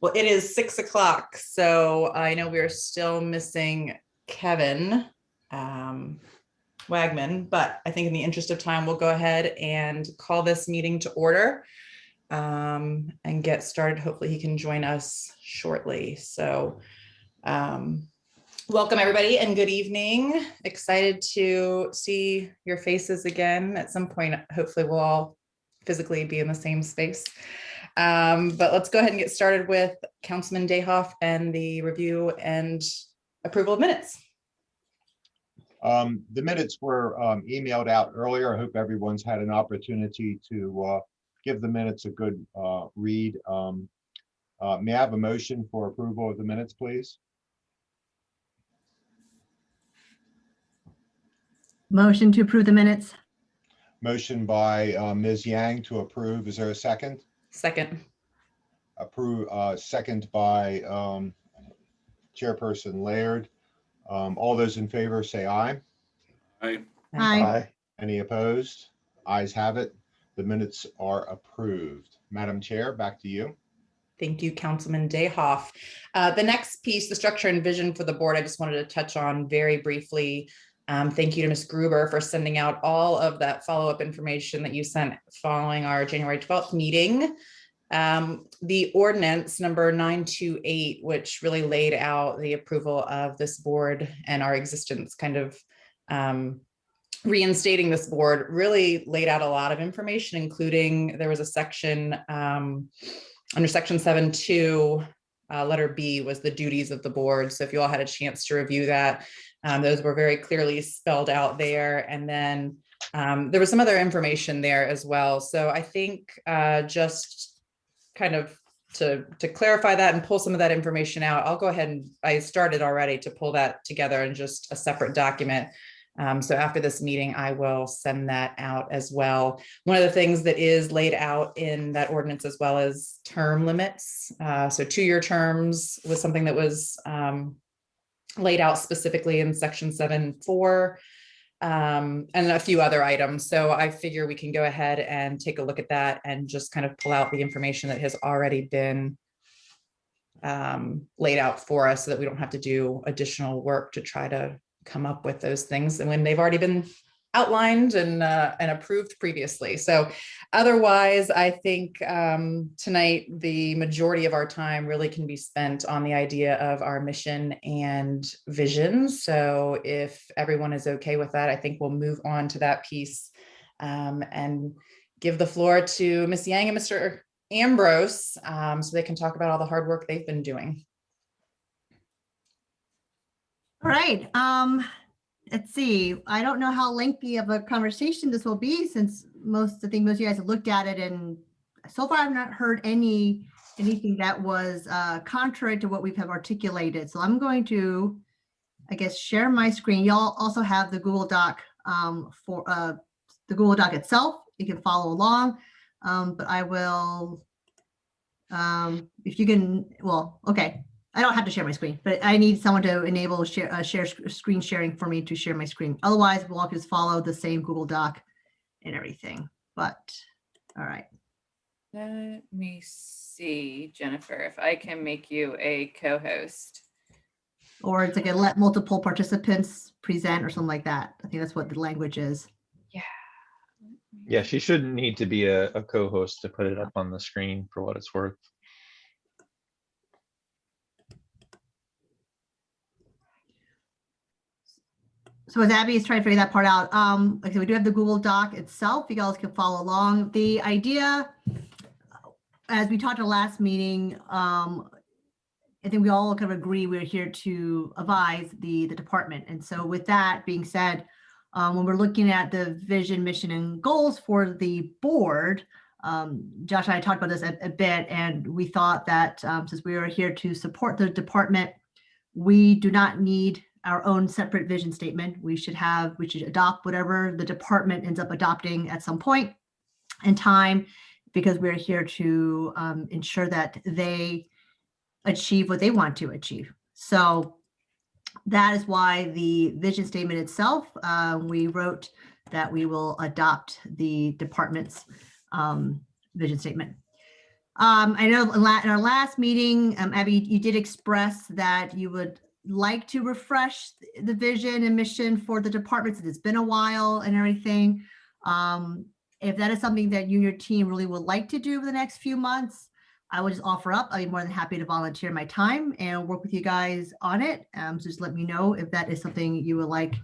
Well, it is 6 o'clock, so I know we're still missing Kevin Wagman, but I think in the interest of time, we'll go ahead and call this meeting to order and get started. Hopefully he can join us shortly. So welcome everybody and good evening. Excited to see your faces again at some point. Hopefully we'll all physically be in the same space. But let's go ahead and get started with Councilman Dayhoff and the review and approval of minutes. The minutes were emailed out earlier. I hope everyone's had an opportunity to give the minutes a good read. May I have a motion for approval of the minutes, please? Motion to approve the minutes. Motion by Ms. Yang to approve. Is there a second? Second. Second by Chairperson Laird. All those in favor say aye. Aye. Aye. Any opposed? Ayes have it. The minutes are approved. Madam Chair, back to you. Thank you, Councilman Dayhoff. The next piece, the structure and vision for the board, I just wanted to touch on very briefly. Thank you to Ms. Gruber for sending out all of that follow-up information that you sent following our January 12th meeting. The ordinance number 928, which really laid out the approval of this board and our existence, kind of reinstating this board, really laid out a lot of information, including there was a section under section 7.2, letter B was the duties of the board. So if you all had a chance to review that, those were very clearly spelled out there. And then there was some other information there as well. So I think just kind of to clarify that and pull some of that information out, I'll go ahead and I started already to pull that together in just a separate document. So after this meeting, I will send that out as well. One of the things that is laid out in that ordinance as well as term limits. So 2-year terms was something that was laid out specifically in section 7.4 and a few other items. So I figure we can go ahead and take a look at that and just kind of pull out the information that has already been laid out for us so that we don't have to do additional work to try to come up with those things and when they've already been outlined and approved previously. So otherwise, I think tonight the majority of our time really can be spent on the idea of our mission and vision. So if everyone is okay with that, I think we'll move on to that piece and give the floor to Ms. Yang and Mr. Ambrose so they can talk about all the hard work they've been doing. All right. Let's see. I don't know how lengthy of a conversation this will be since I think most of you guys have looked at it, and so far I've not heard anything that was contrary to what we have articulated. So I'm going to, I guess, share my screen. Y'all also have the Google Doc for the Google Doc itself. You can follow along, but I will, if you can, well, okay. I don't have to share my screen, but I need someone to enable share screen sharing for me to share my screen. Otherwise, we'll all just follow the same Google Doc and everything. But all right. Let me see, Jennifer, if I can make you a co-host. Or it's like a let multiple participants present or something like that. I think that's what the language is. Yeah. Yeah, she shouldn't need to be a co-host to put it up on the screen for what it's worth. So as Abby is trying to figure that part out, like I said, we do have the Google Doc itself. You guys can follow along. The idea, as we talked at the last meeting, I think we all kind of agree we're here to advise the department. And so with that being said, when we're looking at the vision, mission, and goals for the board, Josh and I talked about this a bit, and we thought that since we are here to support the department, we do not need our own separate vision statement. We should adopt whatever the department ends up adopting at some point in time, because we're here to ensure that they achieve what they want to achieve. So that is why the vision statement itself, we wrote that we will adopt the department's vision statement. I know in our last meeting, Abby, you did express that you would like to refresh the vision and mission for the departments. It's been a while and everything. If that is something that you and your team really would like to do over the next few months, I will just offer up. I'd be more than happy to volunteer my time and work with you guys on it. So just let me know if that is something you would like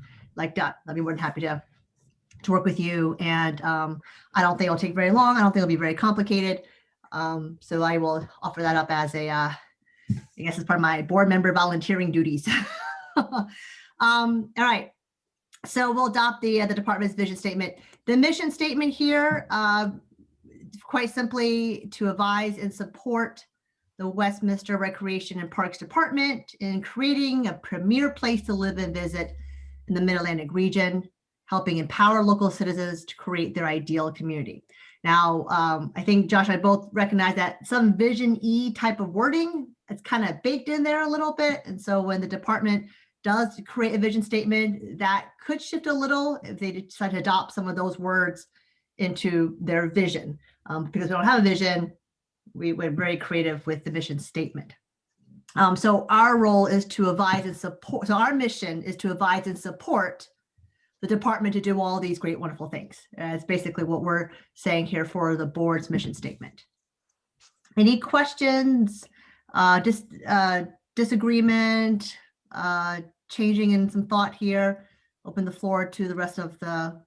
done. I'd be more than happy to work with you. And I don't think it'll take very long. I don't think it'll be very complicated. So I will offer that up as a, I guess as part of my board member volunteering duties. All right. So we'll adopt the department's vision statement. The mission statement here, quite simply to advise and support the Westminster Recreation and Parks Department in creating a premier place to live and visit in the Mid-Atlantic region, helping empower local citizens to create their ideal community. Now, I think Josh and I both recognize that some Vision E type of wording, it's kind of baked in there a little bit. And so when the department does create a vision statement, that could shift a little if they decide to adopt some of those words into their vision. Because we don't have a vision, we were very creative with the mission statement. So our role is to advise and support. So our mission is to advise and support the department to do all these great, wonderful things. It's basically what we're saying here for the board's mission statement. Any questions, disagreement, changing in some thought here? Open the floor to the rest of the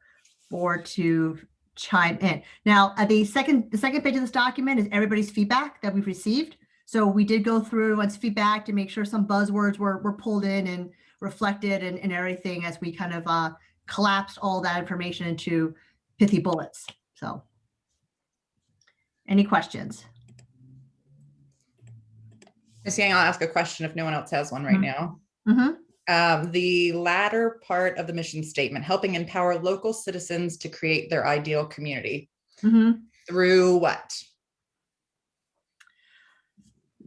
board to chime in. Now, at the second page of this document is everybody's feedback that we've received. So we did go through everyone's feedback to make sure some buzzwords were pulled in and reflected and everything as we kind of collapsed all that information into pithy bullets. So any questions? Ms. Yang, I'll ask a question if no one else has one right now. The latter part of the mission statement, helping empower local citizens to create their ideal community. Through what?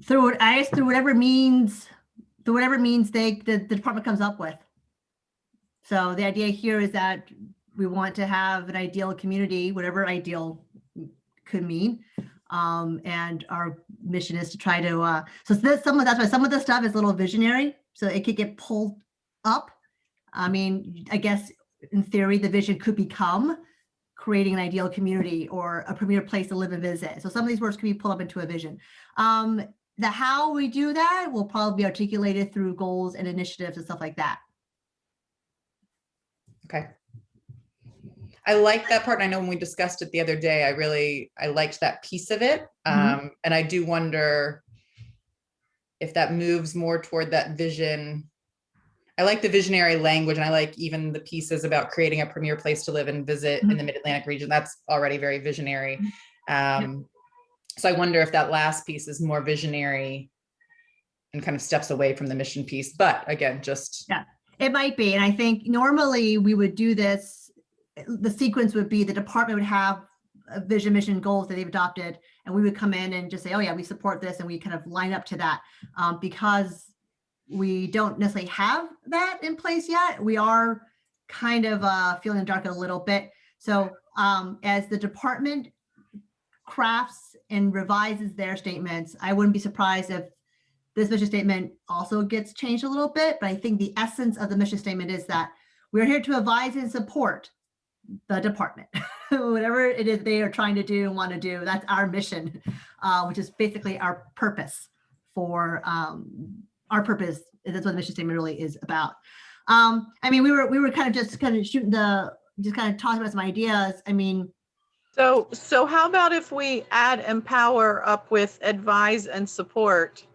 Through whatever means the department comes up with. So the idea here is that we want to have an ideal community, whatever ideal could mean. And our mission is to try to, that's why some of the stuff is a little visionary, so it could get pulled up. I mean, I guess in theory, the vision could become creating an ideal community or a premier place to live and visit. So some of these words can be pulled up into a vision. The how we do that will probably be articulated through goals and initiatives and stuff like that. Okay. I like that part. And I know when we discussed it the other day, I liked that piece of it. And I do wonder if that moves more toward that vision. I like the visionary language, and I like even the pieces about creating a premier place to live and visit in the Mid-Atlantic region. That's already very visionary. So I wonder if that last piece is more visionary and kind of steps away from the mission piece. But again, yeah, it might be. And I think normally we would do this. The sequence would be the department would have a vision, mission, goals that they've adopted, and we would come in and just say, oh yeah, we support this, and we kind of line up to that. Because we don't necessarily have that in place yet, we are kind of feeling in the dark a little bit. So as the department crafts and revises their statements, I wouldn't be surprised if this mission statement also gets changed a little bit. But I think the essence of the mission statement is that we're here to advise and support the department, whatever it is they are trying to do and want to do. That's our mission, which is basically our purpose for our purpose. That's what the mission statement really is about. I mean, we were kind of shooting just kind of talking about some ideas. I mean, so how about if we add empower up with advise and support,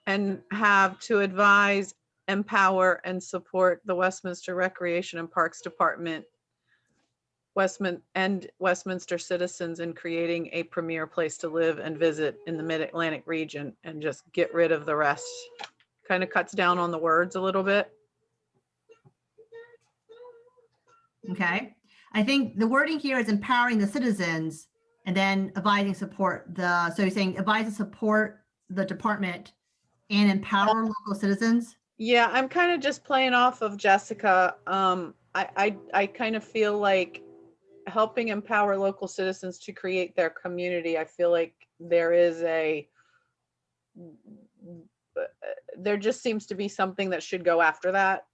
and have to advise, empower, and support the Westminster Recreation and Parks Department and Westminster citizens in creating a premier place to live and visit in the Mid-Atlantic region, and just get rid of the rest. Kind of cuts down on the words a little bit. Okay. I think the wording here is empowering the citizens and then advising support so you're saying advise and support the department and empower local citizens? Yeah, I'm kind of just playing off of Jessica. I kind of feel like helping empower local citizens to create their community. I feel like there is there just seems to be something that should go after that.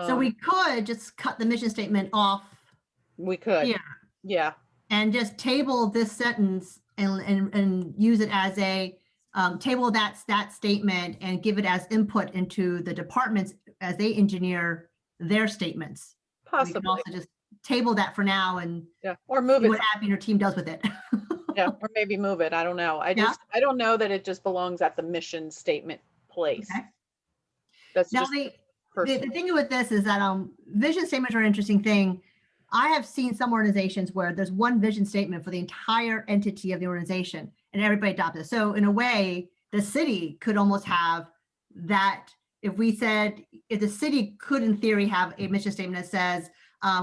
So we could just cut the mission statement off We could, here yeah, and just table this sentence and use it as a table that statement and give it as input into the departments as they engineer their statements. We can possibly, also just table that for now and yeah, or move see it, what Abby and her team does with it. yeah, or maybe move it. I don't know. Yeah. I don't know that it just belongs at the mission statement place. Okay. That's Now just the personal. thing with this is that vision statements are an interesting thing. I have seen some organizations where there's one vision statement for the entire entity of the organization and everybody adopts it. So in a way, the city could almost have that. If the city could in theory have a mission statement that says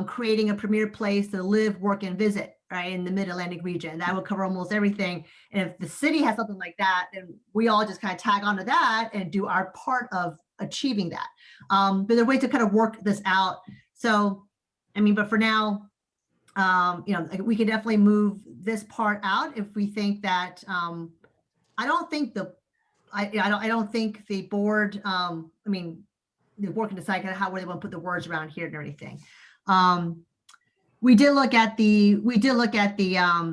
creating a premier place to live, work, and visit, right, in the Mid-Atlantic region, that would cover almost everything. And if the city has something like that, then we all just kind of tag onto that and do our part of achieving that. But there are ways to kind of work this out. So, I mean, but for now, we can definitely move this part out if we think that. I don't think the board. The board can decide kind of where they want to put the words around here and everything. We did look at the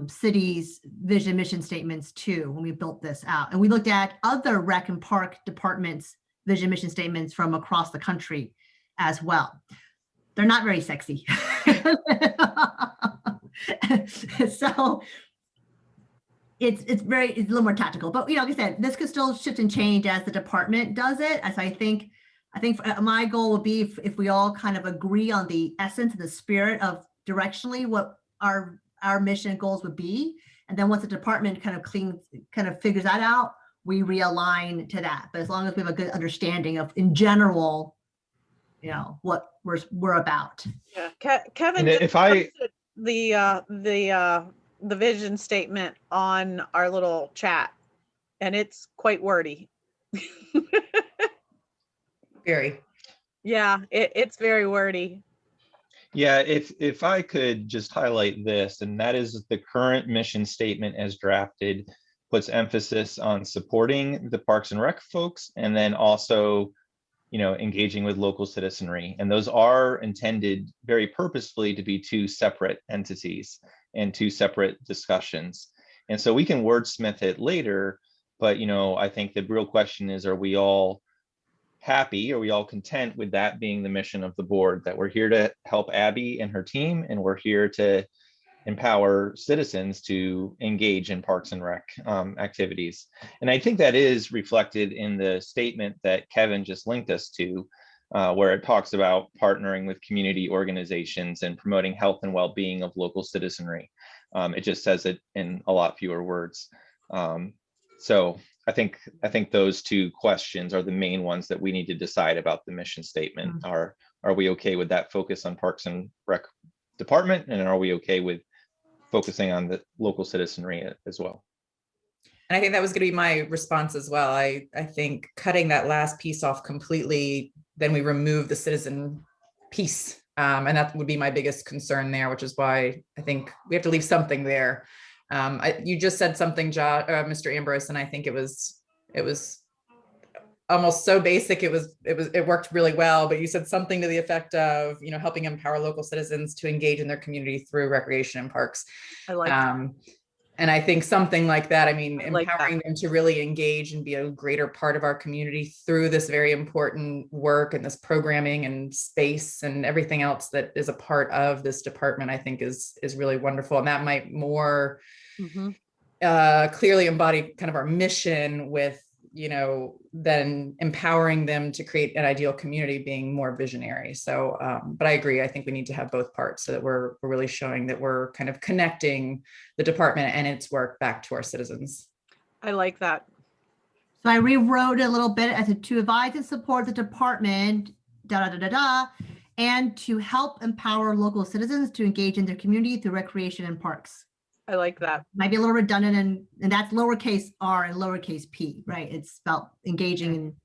city's vision mission statements too when we built this out, and we looked at other rec and park departments' vision mission statements from across the country as well. They're not very sexy. So it's a little more tactical, but like I said, this could still shift and change as the department does it. As I think my goal would be if we all kind of agree on the essence and the spirit of directionally what our mission goals would be, and then once the department kind of figures that out, we realign to that. But as long as we have a good understanding of, in general, what we're about. Yeah, Kevin, And just if I- posted the vision statement on our little chat, and it's quite wordy. Very. Yeah, it's very wordy. Yeah, if I could just highlight this, and that is the current mission statement as drafted puts emphasis on supporting the Parks and Rec folks, and then also, engaging with local citizenry. And those are intended very purposefully to be two separate entities and two separate discussions. And so we can wordsmith it later, but I think the real question is, are we all happy? Are we all content with that being the mission of the board, that we're here to help Abby and her team, and we're here to empower citizens to engage in Parks and Rec activities? And I think that is reflected in the statement that Kevin just linked us to, where it talks about partnering with community organizations and promoting health and well-being of local citizenry. It just says it in a lot fewer words. So I think those two questions are the main ones that we need to decide about the mission statement. Are we okay with that focus on Parks and Rec department, and are we okay with focusing on the local citizenry as well? And I think that was going to be my response as well. I think cutting that last piece off completely, then we remove the citizen piece. And that would be my biggest concern there, which is why I think we have to leave something there. You just said something, Mr. Ambrose, and I think it was almost so basic. It worked really well, but you said something to the effect of, helping empower local citizens to engage in their community through recreation and parks. I like that. And I think something like that, like empowering them to really engage and be a greater part of our community through this very important work and this programming and space and everything else that is a part of this department, I think is really wonderful. And that might more clearly embody kind of our mission with, then empowering them to create an ideal community, being more visionary. So, but I agree. I think we need to have both parts so that we're really showing that we're kind of connecting the department and its work back to our citizens. I like that. So I rewrote it a little bit as to advise and support the department, and to help empower local citizens to engage in their community through recreation and parks. I like that. Might be a little redundant, and that's lowercase r and lowercase p, right? It's about engaging in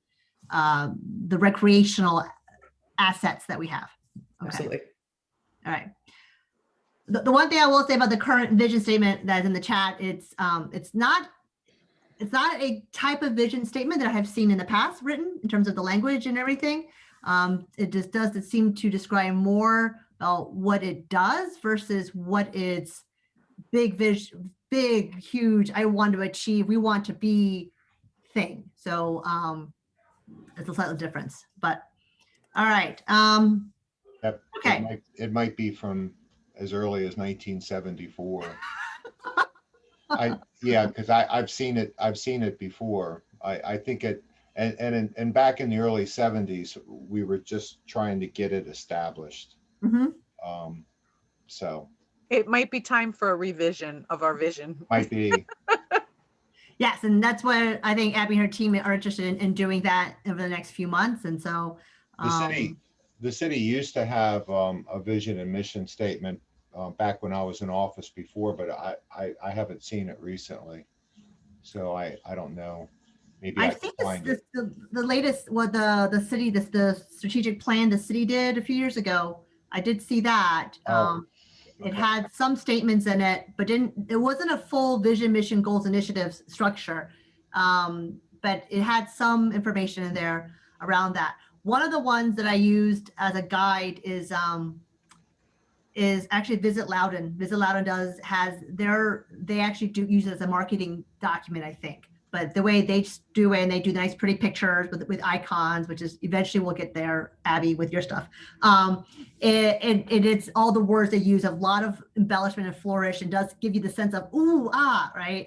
the recreational assets that we have. Okay. Absolutely. All right. The one thing I will say about the current vision statement that's in the chat, it's not a type of vision statement that I have seen in the past written in terms of the language and everything. It just does seem to describe more about what it does versus what its big vision, big, huge, I want to achieve, we want to be thing. So it's a slight difference, but all right. Yep, Okay. it might be from as early as 1974. Yeah, because I've seen it before. I think it, and back in the early 70s, we were just trying to get it established. Mhm. So It might be time for a revision of our vision. might be, Yes, and that's what I think Abby and her team are interested in doing that over the next few months. And so, the city used to have a vision and mission statement back when I was in office before, but I haven't seen it recently. So I don't know. Maybe I I've can seen find it. the latest, what the city, the strategic plan the city did a few years ago. I did see that. Oh, It okay. had some statements in it, but it wasn't a full vision, mission, goals, initiatives structure. But it had some information in there around that. One of the ones that I used as a guide is actually Visit Loudon. Visit Loudon they actually do use it as a marketing document, I think. But the way they do it, and they do nice, pretty pictures with icons, which is eventually we'll get there, Abby, with your stuff. It's all the words they use, a lot of embellishment and flourish, and does give you the sense of ooh, ah, right?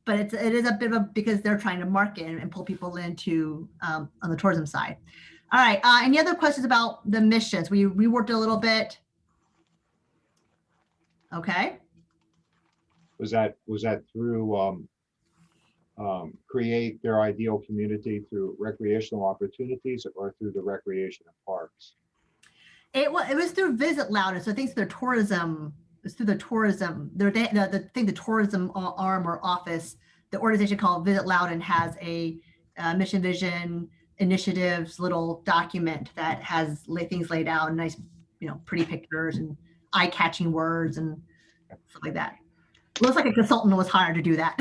But it is a bit of, because they're trying to market and pull people into on the tourism side. All right. Any other questions about the missions? We reworked a little bit. Okay. Was that through create their ideal community through recreational opportunities or through the recreation and parks? It was through Visit Loudon, so I think it's their tourism. It's through the tourism. The tourism arm or office, the organization called Visit Loudon has a mission, vision, initiatives little document that has things laid out, nice, pretty pictures and eye-catching words and stuff like that. Looks like a consultant was hired to do that.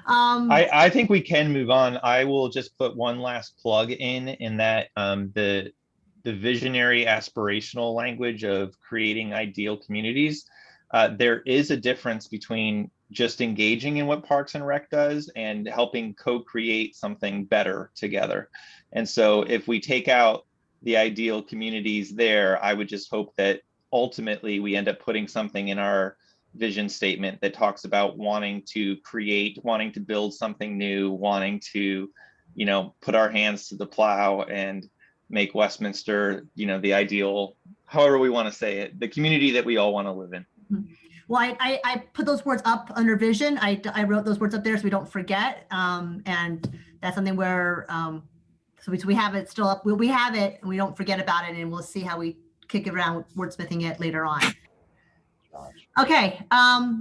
I think we can move on. I will just put one last plug in that the visionary aspirational language of creating ideal communities. There is a difference between just engaging in what Parks and Rec does and helping co-create something better together. And so if we take out the ideal communities there, I would just hope that ultimately we end up putting something in our vision statement that talks about wanting to create, wanting to build something new, wanting to, put our hands to the plow and make Westminster, the ideal, however we want to say it, the community that we all want to live in. Well, I put those words up under vision. I wrote those words up there so we don't forget. And that's something where, so we have it still up. We have it and we don't forget about it, and we'll see how we kick it around, wordsmithing it later on. Okay,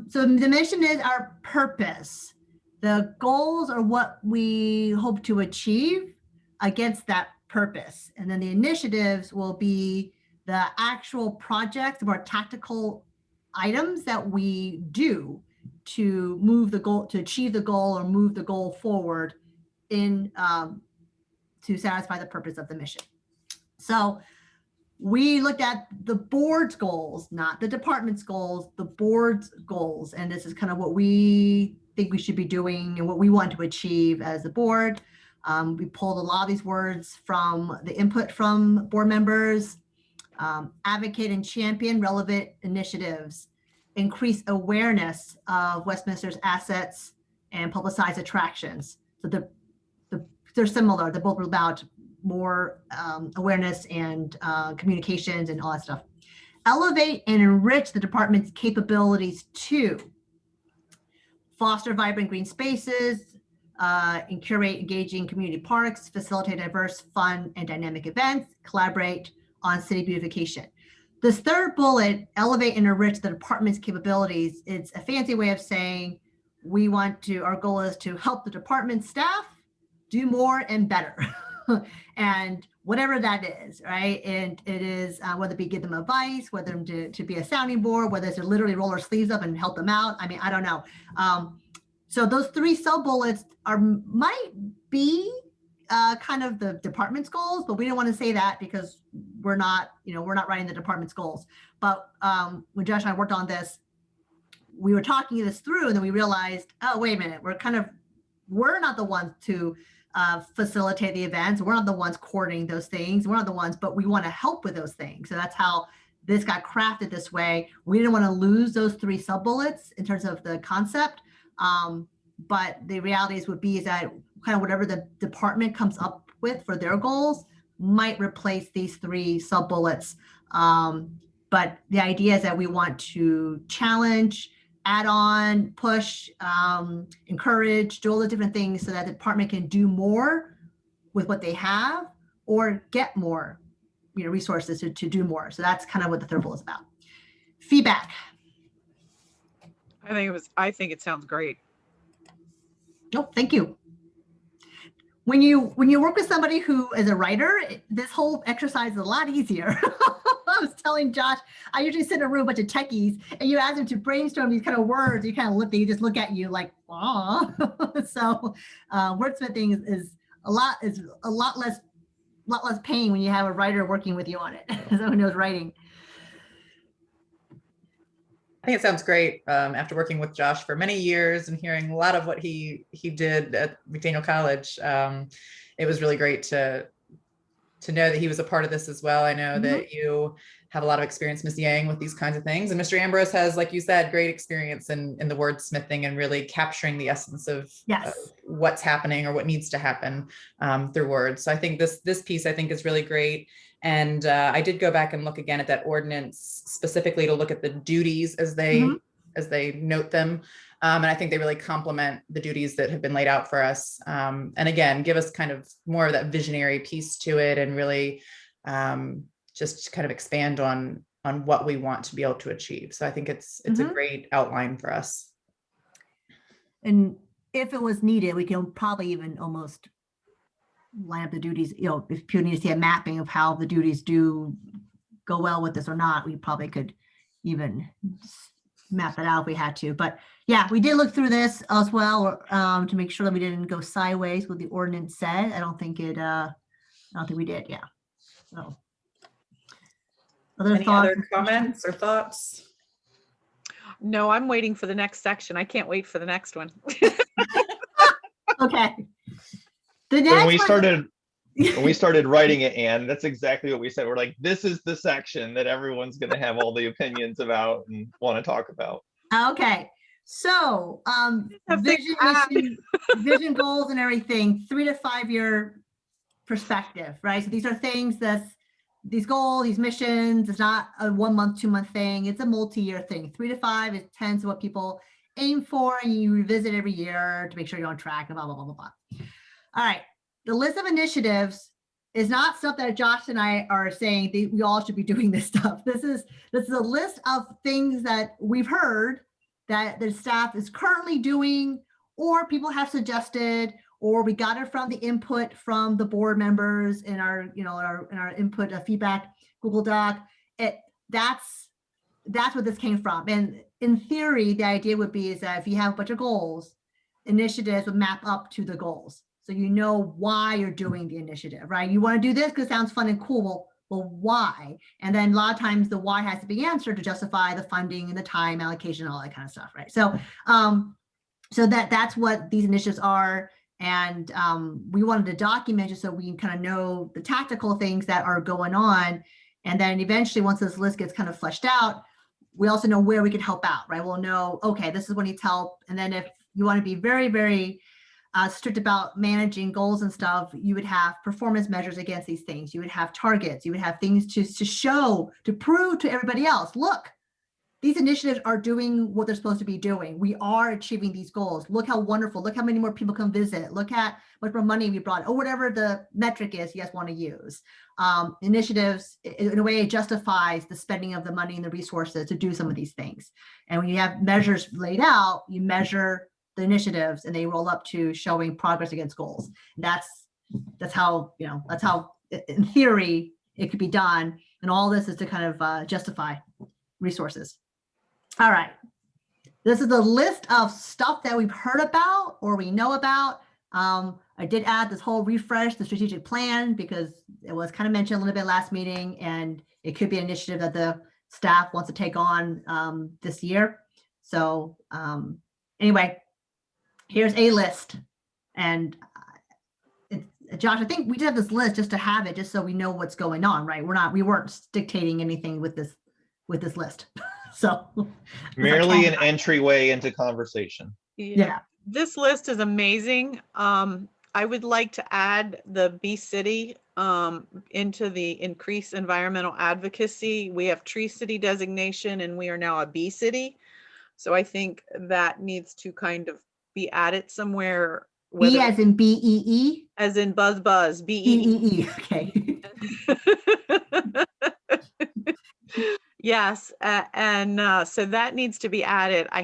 so the mission is our purpose. The goals are what we hope to achieve against that purpose. And then the initiatives will be the actual projects, the more tactical items that we do to move the goal, to achieve the goal or move the goal forward in to satisfy the purpose of the mission. So we looked at the board's goals, not the department's goals, the board's goals. And this is kind of what we think we should be doing and what we want to achieve as a board. We pulled a lot of these words from the input from board members. Advocate and champion relevant initiatives, increase awareness of Westminster's assets and publicize attractions. So they're similar. They're both about more awareness and communications and all that stuff. Elevate and enrich the department's capabilities to foster vibrant green spaces, and curate engaging community parks, facilitate diverse, fun, and dynamic events, collaborate on city beautification. This third bullet, elevate and enrich the department's capabilities, it's a fancy way of saying our goal is to help the department staff do more and better. And whatever that is, right? And it is whether it be give them advice, whether to be a sounding board, whether it's to literally roll their sleeves up and help them out. I mean, I don't know. So those 3 sub bullets might be kind of the department's goals, but we don't want to say that because we're not writing the department's goals. But when Josh and I worked on this, we were talking this through, and then we realized, oh, wait a minute, we're not the ones to facilitate the events. We're not the ones coordinating those things. We're not the ones, but we want to help with those things. So that's how this got crafted this way. We didn't want to lose those 3 sub bullets in terms of the concept. But the realities would be is that kind of whatever the department comes up with for their goals might replace these 3 sub bullets. But the idea is that we want to challenge, add on, push, encourage, do all the different things so that the department can do more with what they have or get more, resources to do more. So that's kind of what the third bullet is about. Feedback. I think it sounds great. Nope, thank you. When you work with somebody who is a writer, this whole exercise is a lot easier. I was telling Josh, I usually sit in a room with a bunch of techies, and you ask them to brainstorm these kind of words. They just look at you like, "Aw." So wordsmithing is a lot less pain when you have a writer working with you on it, someone who knows writing. I think it sounds great. After working with Josh for many years and hearing a lot of what he did at McDaniel College, it was really great to know that he was a part of this as well. I know that you have a lot of experience, Ms. Yang, with these kinds of things. And Mr. Ambrose has, like you said, great experience in the wordsmithing and really capturing the essence of what's happening or what needs to happen through words. So I think this piece, I think, is really great. And I did go back and look again at that ordinance specifically to look at the duties as they note them. And I think they really complement the duties that have been laid out for us. And again, give us kind of more of that visionary piece to it and really just kind of expand on what we want to be able to achieve. So I think it's a great outline for us. And if it was needed, we can probably even almost line up the duties, if people need to see a mapping of how the duties do go well with this or not, we probably could even map that out if we had to. But yeah, we did look through this as well to make sure that we didn't go sideways with the ordinance said. I don't think we did. Yeah. So Any other comments or thoughts? No, I'm waiting for the next section. I can't wait for the next one. Okay. When we started writing it, Anne, that's exactly what we said. We're like, this is the section that everyone's going to have all the opinions about and want to talk about. Okay. So vision goals and everything, 3 to 5 year perspective, right? So these are things these goals, these missions, it's not a 1 month, 2 month thing. It's a multi-year thing. 3 to 5 is tends to what people aim for, and you revisit every year to make sure you're on track and blah, blah, blah, blah, blah. All right. The list of initiatives is not stuff that Josh and I are saying we all should be doing this stuff. This is a list of things that we've heard that the staff is currently doing, or people have suggested, or we got it from the input from the board members in our input feedback Google Doc. That's what this came from. And in theory, the idea would be is that if you have a bunch of goals, initiatives would map up to the goals. So you know why you're doing the initiative, right? You want to do this because it sounds fun and cool. Well, why? And then a lot of times the why has to be answered to justify the funding and the time allocation, all that kind of stuff, right? So, that's what these initiatives are. And we wanted to document just so we can kind of know the tactical things that are going on. And then eventually, once this list gets kind of fleshed out, we also know where we can help out, right? We'll know, okay, this is what needs help. And then if you want to be very, very strict about managing goals and stuff, you would have performance measures against these things. You would have targets. You would have things to show, to prove to everybody else, look, these initiatives are doing what they're supposed to be doing. We are achieving these goals. Look how wonderful. Look how many more people come visit. Look at how much more money we brought, or whatever the metric is you guys want to use. Initiatives, in a way, it justifies the spending of the money and the resources to do some of these things. And when you have measures laid out, you measure the initiatives and they roll up to showing progress against goals. That's that's how, that's how in theory it could be done. And all this is to kind of justify resources. All right. This is a list of stuff that we've heard about or we know about. I did add this whole refresh, the strategic plan, because it was kind of mentioned a little bit last meeting, and it could be an initiative that the staff wants to take on this year. So anyway, here's a list. And Josh, I think we did have this list just to have it, just so we know what's going on, right? We weren't dictating anything with this list. So Merely an entryway into conversation. yeah. This list is amazing. I would like to add the Bee City into the increased environmental advocacy. We have Tree City designation and we are now a Bee City. So I think that needs to kind of be added somewhere. B as in BEE? As in buzz, BEE. BEE, okay. Yes, and so that needs to be added. I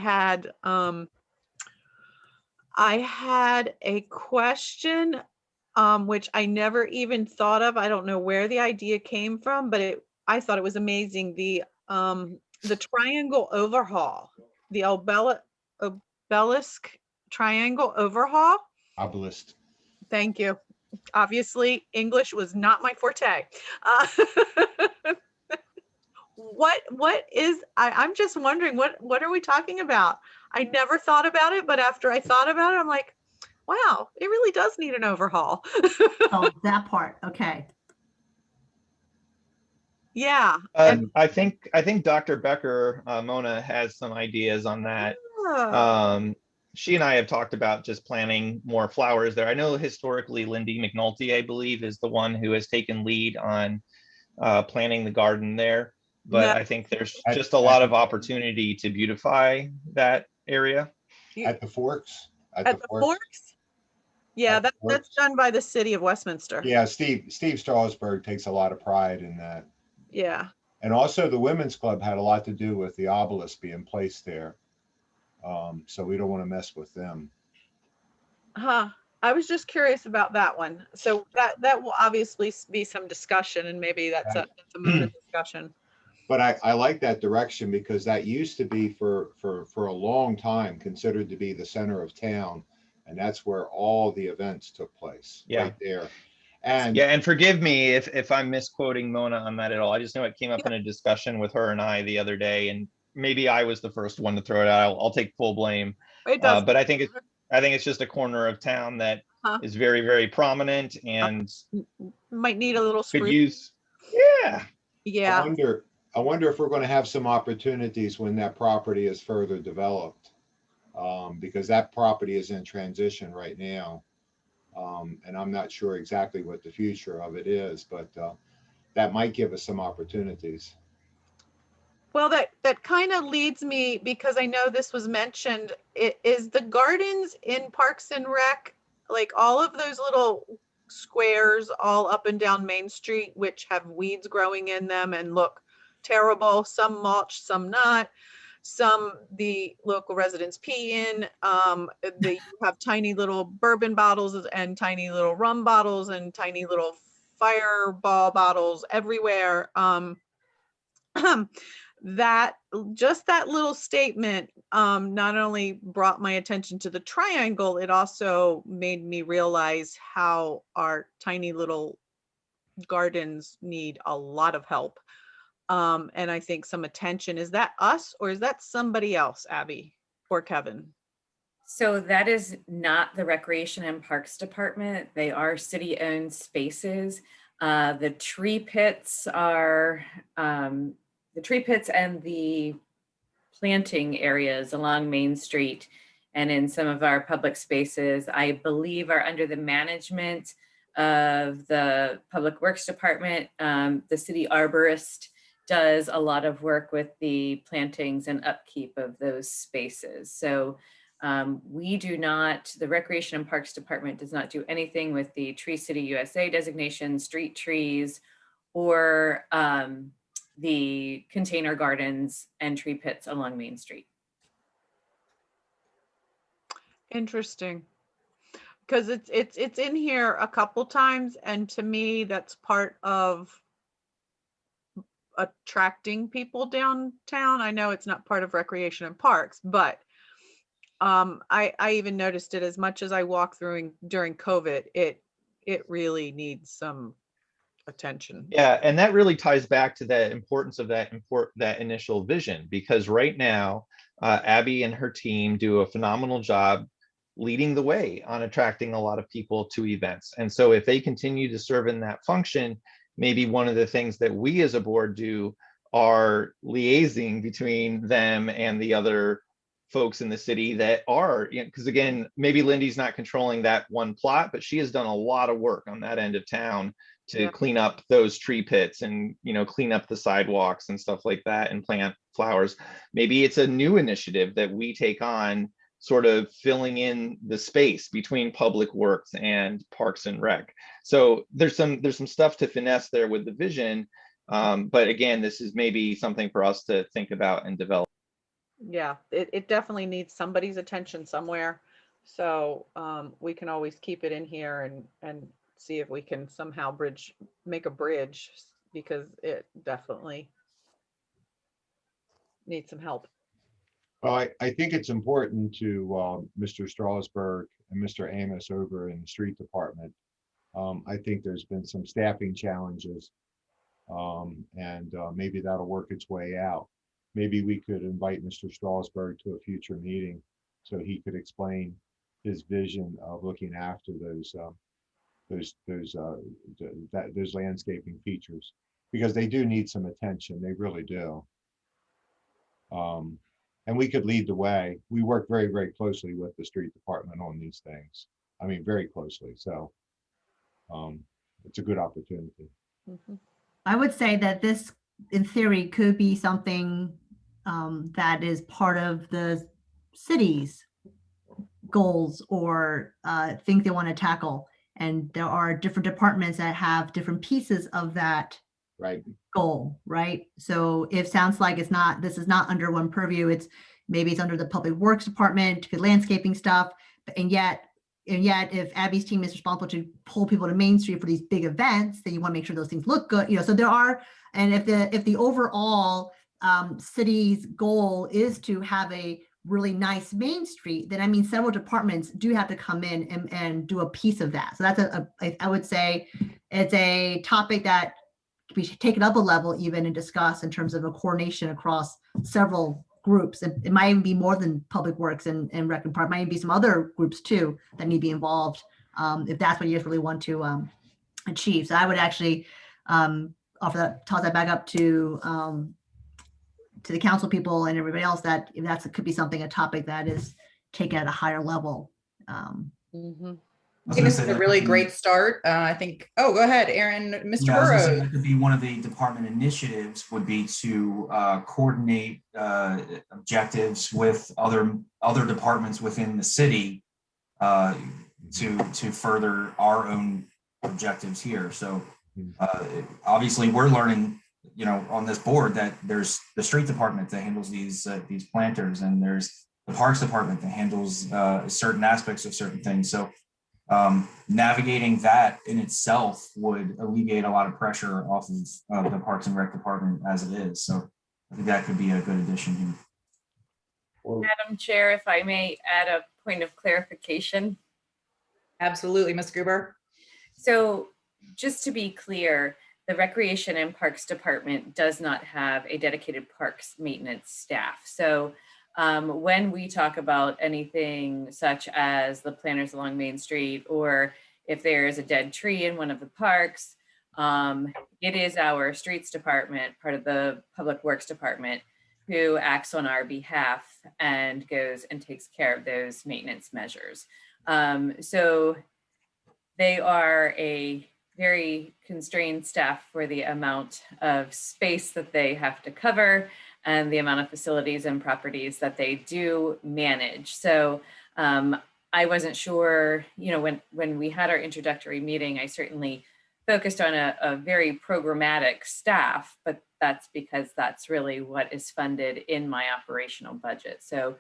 had a question which I never even thought of. I don't know where the idea came from, but I thought it was amazing. The triangle overhaul, the obelisk triangle overhaul. Obelisk. Thank you. Obviously, English was not my forte. What is, I'm just wondering, what are we talking about? I never thought about it, but after I thought about it, I'm like, wow, it really does need an overhaul. Oh, that part. Okay. Yeah. I think Dr. Becker, Mona, has some ideas on that. She and I have talked about just planting more flowers there. I know historically Lindy McNulty, I believe, is the one who has taken lead on planting the garden there. But I think there's just a lot of opportunity to beautify that area. At the Forks? At the Forks? Yeah, that's done by the city of Westminster. Yeah, Steve Strasberg takes a lot of pride in that. Yeah. And also the Women's Club had a lot to do with the obelisk being placed there. So we don't want to mess with them. I was just curious about that one. So that will obviously be some discussion, and maybe that's a mode of discussion. But I like that direction, because that used to be for a long time considered to be the center of town. And that's where all the events took place, right there. And yeah, and forgive me if I'm misquoting Mona on that at all. I just know it came up in a discussion with her and I the other day, and maybe I was the first one to throw it out. I'll take full blame. But I think it's just a corner of town that is very, very prominent and might need a little could use. Yeah. Yeah. I wonder if we're going to have some opportunities when that property is further developed, because that property is in transition right now. And I'm not sure exactly what the future of it is, but that might give us some opportunities. Well, that kind of leads me, because I know this was mentioned, is the gardens in Parks and Rec, like all of those little squares all up and down Main Street, which have weeds growing in them and look terrible, some mulch, some not, some the local residents pee in, they have tiny little bourbon bottles and tiny little rum bottles and tiny little fireball bottles everywhere. That little statement not only brought my attention to the triangle, it also made me realize how our tiny little gardens need a lot of help. And I think some attention. Is that us or is that somebody else, Abby or Kevin? So that is not the Recreation and Parks Department. They are city-owned spaces. The tree pits are the tree pits and the planting areas along Main Street and in some of our public spaces, I believe, are under the management of the Public Works Department. The city arborist does a lot of work with the plantings and upkeep of those spaces. So we do not, the Recreation and Parks Department does not do anything with the Tree City USA designation, street trees, or the container gardens and tree pits along Main Street. Interesting. because it's in here a couple times, and to me, that's part of attracting people downtown. I know it's not part of recreation and parks, but I even noticed it as much as I walk through during COVID. It really needs some attention. Yeah, and that really ties back to the importance of that initial vision, because right now, Abby and her team do a phenomenal job leading the way on attracting a lot of people to events. And so if they continue to serve in that function, maybe one of the things that we as a board do are liaising between them and the other folks in the city that are, because again, maybe Lindy's not controlling that one plot, but she has done a lot of work on that end of town to clean up those tree pits and, clean up the sidewalks and stuff like that and plant flowers. Maybe it's a new initiative that we take on, sort of filling in the space between public works and parks and rec. So there's some stuff to finesse there with the vision. But again, this is maybe something for us to think about and develop. Yeah, it definitely needs somebody's attention somewhere. So we can always keep it in here and see if we can somehow make a bridge, because it definitely needs some help. Well, I think it's important to Mr. Strasberg and Mr. Amos over in the street department. I think there's been some staffing challenges, and maybe that'll work its way out. Maybe we could invite Mr. Strasberg to a future meeting so he could explain his vision of looking after those landscaping features, because they do need some attention. They really do. And we could lead the way. We work very, very closely with the street department on these things. I mean, very closely. So it's a good opportunity. Mhm. I would say that this, in theory, could be something that is part of the city's goals or things they want to tackle. And there are different departments that have different pieces of that Right. goal, right? So it sounds like this is not under one purview. Maybe it's under the Public Works Department, landscaping stuff. And yet if Abby's team is responsible to pull people to Main Street for these big events, then you want to make sure those things look good. So there are, and if the overall city's goal is to have a really nice Main Street, then I mean several departments do have to come in and do a piece of that. So that's I would say it's a topic that we should take it up a level even and discuss in terms of a coordination across several groups. And it might even be more than Public Works and Rec and Park. It might even be some other groups too that need to be involved if that's what you guys really want to achieve. So I would actually toss that back up to the council people and everybody else, that if could be a topic that is taken at a higher level. Mhm. I think this is a really great start. I think, go ahead, Aaron. Mr. Yeah, I was gonna say Burrows. that could be one of the department initiatives, would be to coordinate objectives with other departments within the city to further our own objectives here. So obviously we're learning, on this board, that there's the street department that handles these planters, and there's the parks department that handles certain aspects of certain things. So navigating that in itself would alleviate a lot of pressure off of the Parks and Rec department as it is. So I think that could be a good addition here. Madam Chair, if I may add a point of clarification. Absolutely, Ms. Gruber. So just to be clear, the Recreation and Parks Department does not have a dedicated parks maintenance staff. So when we talk about anything such as the planters along Main Street, or if there is a dead tree in one of the parks, it is our streets department, part of the Public Works Department, who acts on our behalf and goes and takes care of those maintenance measures. So they are a very constrained staff for the amount of space that they have to cover and the amount of facilities and properties that they do manage. So I wasn't sure, when we had our introductory meeting, I certainly focused on a very programmatic staff, but that's because that's really what is funded in my operational budget. So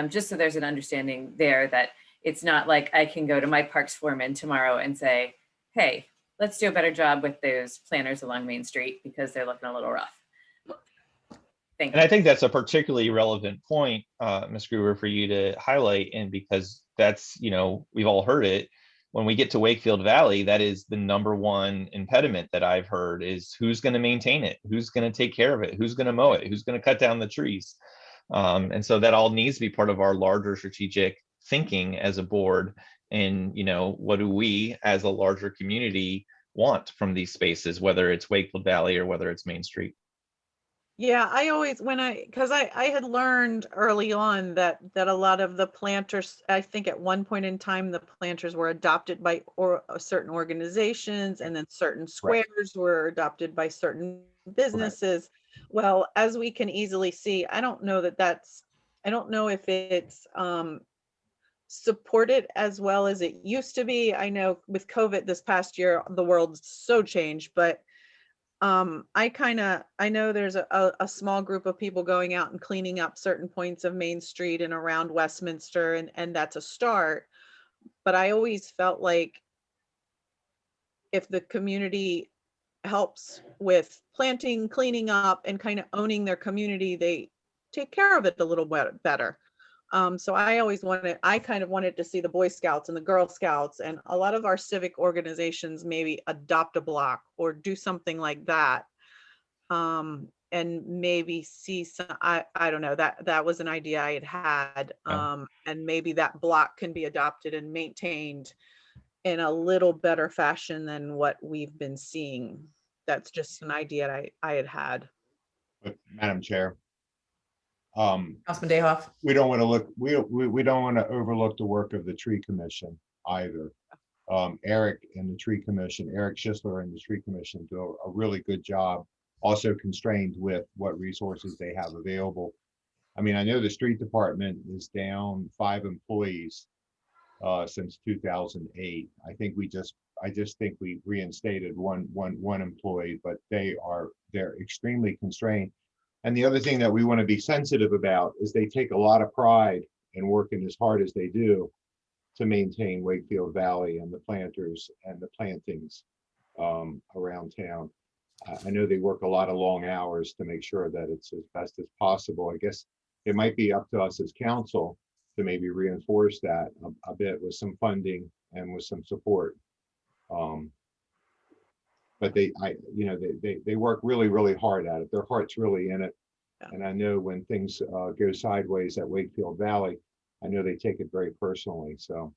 just so there's an understanding there that It's not like I can go to my parks foreman tomorrow and say, hey, let's do a better job with those planters along Main Street because they're looking a little rough. Thank And I you. think that's a particularly relevant point, Ms. Gruber, for you to highlight. And because that's, we've all heard it. When we get to Wakefield Valley, that is the number one impediment that I've heard is who's going to maintain it? Who's going to take care of it? Who's going to mow it? Who's going to cut down the trees? And so that all needs to be part of our larger strategic thinking as a board. And, what do we as a larger community want from these spaces, whether it's Wakefield Valley or whether it's Main Street? Yeah, I always, because I had learned early on that a lot of the planters, I think at one point in time, the planters were adopted by certain organizations, and then certain squares were adopted by certain businesses. Well, as we can easily see, I don't know if it's supported as well as it used to be. I know with COVID this past year, the world's so changed, but I know there's a small group of people going out and cleaning up certain points of Main Street and around Westminster, and that's a start. But I always felt like if the community helps with planting, cleaning up, and kind of owning their community, they take care of it a little bit better. So I kind of wanted to see the Boy Scouts and the Girl Scouts and a lot of our civic organizations maybe adopt a block or do something like that. And maybe see some, I don't know, that was an idea I had. And maybe that block can be adopted and maintained in a little better fashion than what we've been seeing. That's just an idea I had. But Madam Chair, Councilman Dayhoff. we don't want to overlook the work of the Tree Commission either. Eric Schisler and the Tree Commission do a really good job, also constrained with what resources they have available. I mean, I know the street department is down 5 employees since 2008. I just think we reinstated one employee, but they're extremely constrained. And the other thing that we want to be sensitive about is they take a lot of pride in working as hard as they do to maintain Wakefield Valley and the planters and the plantings around town. I know they work a lot of long hours to make sure that it's as best as possible. I guess it might be up to us as council to maybe reinforce that a bit with some funding and with some support. But they work really, really hard at it. Their heart's really in it. Yeah. And I know when things go sideways at Wakefield Valley, I know they take it very personally. So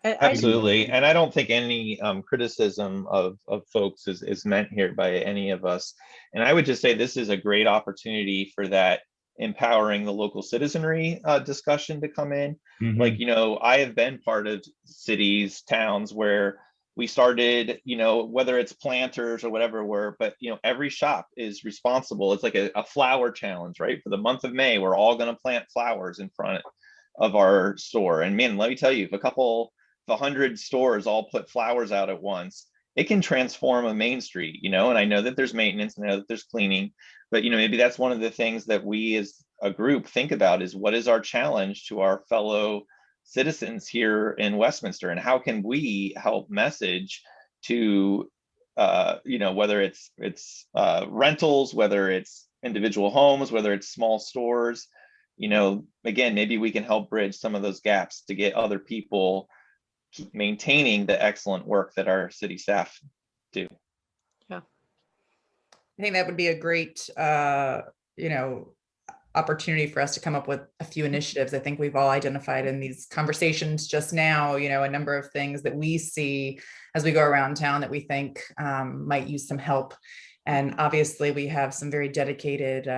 Absolutely. And I don't think any criticism of folks is meant here by any of us. And I would just say this is a great opportunity for that empowering the local citizenry discussion to come in. Like, I have been part of cities, towns where we started, whether it's planters or whatever, but every shop is responsible. It's like a flower challenge, right? For the month of May, we're all going to plant flowers in front of our store. And man, let me tell you, if 100 stores all put flowers out at once, it can transform a Main Street, and I know that there's maintenance and I know that there's cleaning, but maybe that's one of the things that we as a group think about is what is our challenge to our fellow citizens here in Westminster, and how can we help message to whether it's rentals, whether it's individual homes, whether it's small stores, again, maybe we can help bridge some of those gaps to get other people keep maintaining the excellent work that our city staff do. Yeah, I think that would be a great opportunity for us to come up with a few initiatives. I think we've all identified in these conversations just now, a number of things that we see as we go around town that we think might use some help. And obviously we have some very dedicated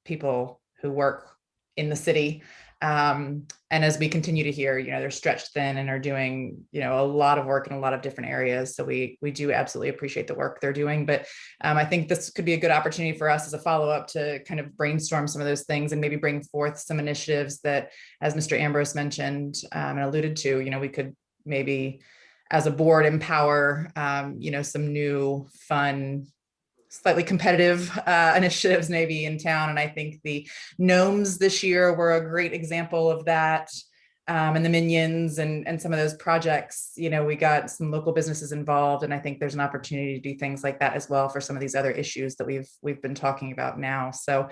people who work in the city. And as we continue to hear, they're stretched thin and are doing, a lot of work in a lot of different areas. So we do absolutely appreciate the work they're doing. But I think this could be a good opportunity for us as a follow-up to kind of brainstorm some of those things and maybe bring forth some initiatives that, as Mr. Ambrose mentioned and alluded to, we could maybe as a board empower, some new fun, slightly competitive initiatives maybe in town. And I think the gnomes this year were a great example of that. and the Minions and some of those projects, you know, we got some local businesses involved, and I think there's an opportunity to do things like that as well for some of these other issues that we've been talking about now. So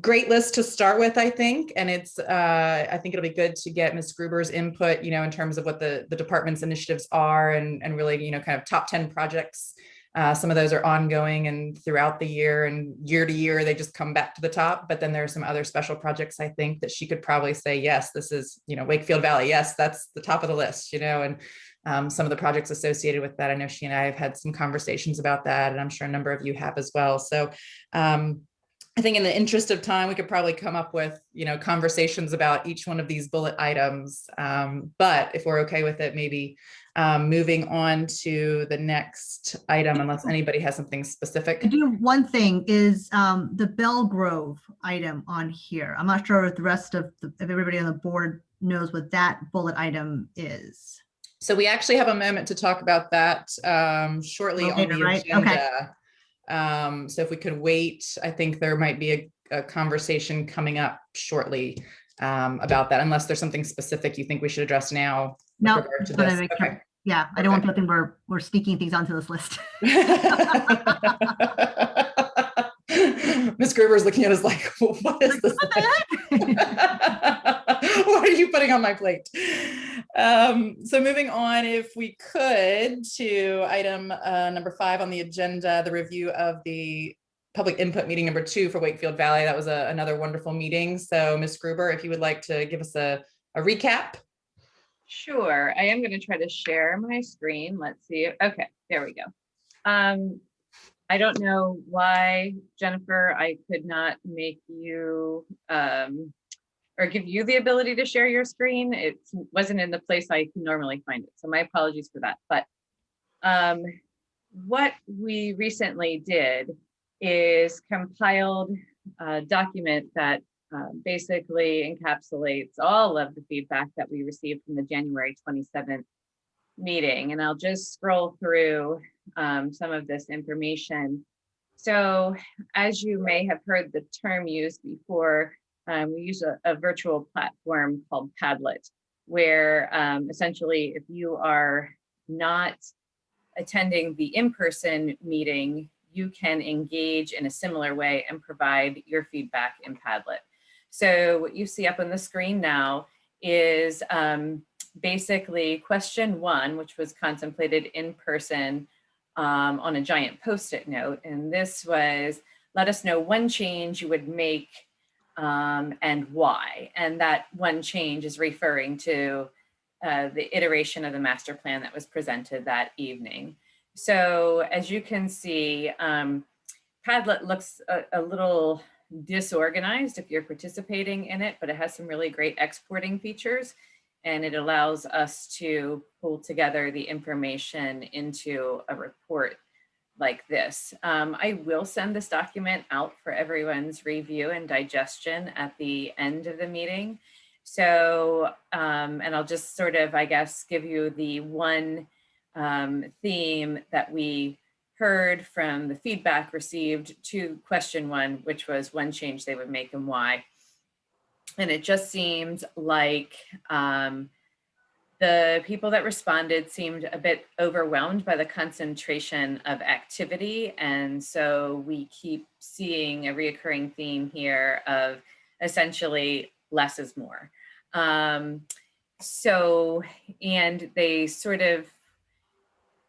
great list to start with, I think. And it's, I think it'll be good to get Ms. Gruber's input, you know, in terms of what the department's initiatives are and really, you know, kind of top 10 projects. Some of those are ongoing and throughout the year and year to year, they just come back to the top. But then there are some other special projects, I think, that she could probably say, yes, this is, you know, Wakefield Valley. Yes, that's the top of the list, you know, and some of the projects associated with that. I know she and I have had some conversations about that, and I'm sure a number of you have as well. So I think in the interest of time, we could probably come up with, you know, conversations about each one of these bullet items. But if we're okay with it, maybe moving on to the next item, unless anybody has something specific. I do one thing is the Belgrove item on here. I'm not sure if the rest of if everybody on the board knows what that bullet item is. So we actually have a moment to talk about that shortly on the Right? agenda. Okay. So if we could wait, I think there might be a conversation coming up shortly about that, unless there's something specific you think we should address now. No, To this. Okay. Yeah, I don't want to think we're sneaking things onto this list. Miss Gruber's looking at us like, what is this? What are you putting on my plate? So moving on, if we could, to item number 5 on the agenda, the review of the public input meeting number 2 for Wakefield Valley. That was another wonderful meeting. So Ms. Gruber, if you would like to give us a recap. Sure, I am going to try to share my screen. Let's see. Okay, there we go. I don't know why, Jennifer, I could not make you or give you the ability to share your screen. It wasn't in the place I can normally find it. So my apologies for that. But what we recently did is compiled a document that basically encapsulates all of the feedback that we received from the January 27th meeting. And I'll just scroll through some of this information. So as you may have heard the term used before, we use a virtual platform called Padlet, where essentially if you are not attending the in-person meeting, you can engage in a similar way and provide your feedback in Padlet. So what you see up on the screen now is basically question 1, which was contemplated in person on a giant Post-it note. And this was, let us know one change you would make and why. And that one change is referring to the iteration of the master plan that was presented that evening. So as you can see, Padlet looks a little disorganized if you're participating in it, but it has some really great exporting features, and it allows us to pull together the information into a report like this. I will send this document out for everyone's review and digestion at the end of the meeting. So, and I'll just sort of, I guess, give you the one theme that we heard from the feedback received to question 1, which was one change they would make and why. And it just seemed like the people that responded seemed a bit overwhelmed by the concentration of activity. And so we keep seeing a reoccurring theme here of essentially less is more. So, and they sort of,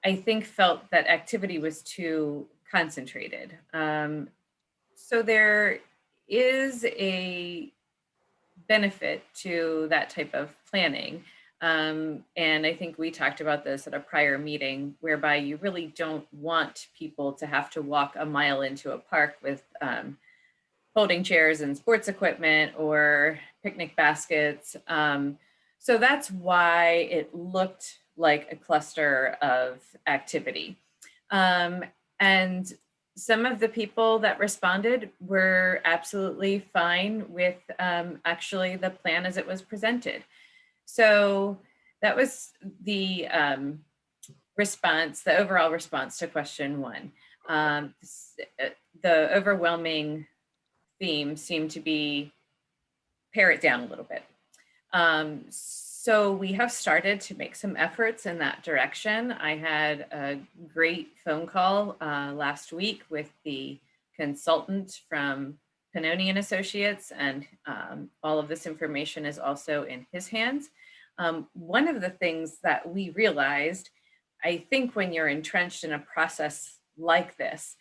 I think, felt that activity was too concentrated. So there is a benefit to that type of planning. And I think we talked about this at a prior meeting, whereby you really don't want people to have to walk a mile into a park with folding chairs and sports equipment or picnic baskets. So that's why it looked like a cluster of activity. And some of the people that responded were absolutely fine with actually the plan as it was presented. So that was the response, the overall response to question 1. The overwhelming theme seemed to be pare it down a little bit. So we have started to make some efforts in that direction. I had a great phone call last week with the consultant from Pannoni and Associates, and all of this information is also in his hands. One of the things that we realized, I think when you're entrenched in a process like this,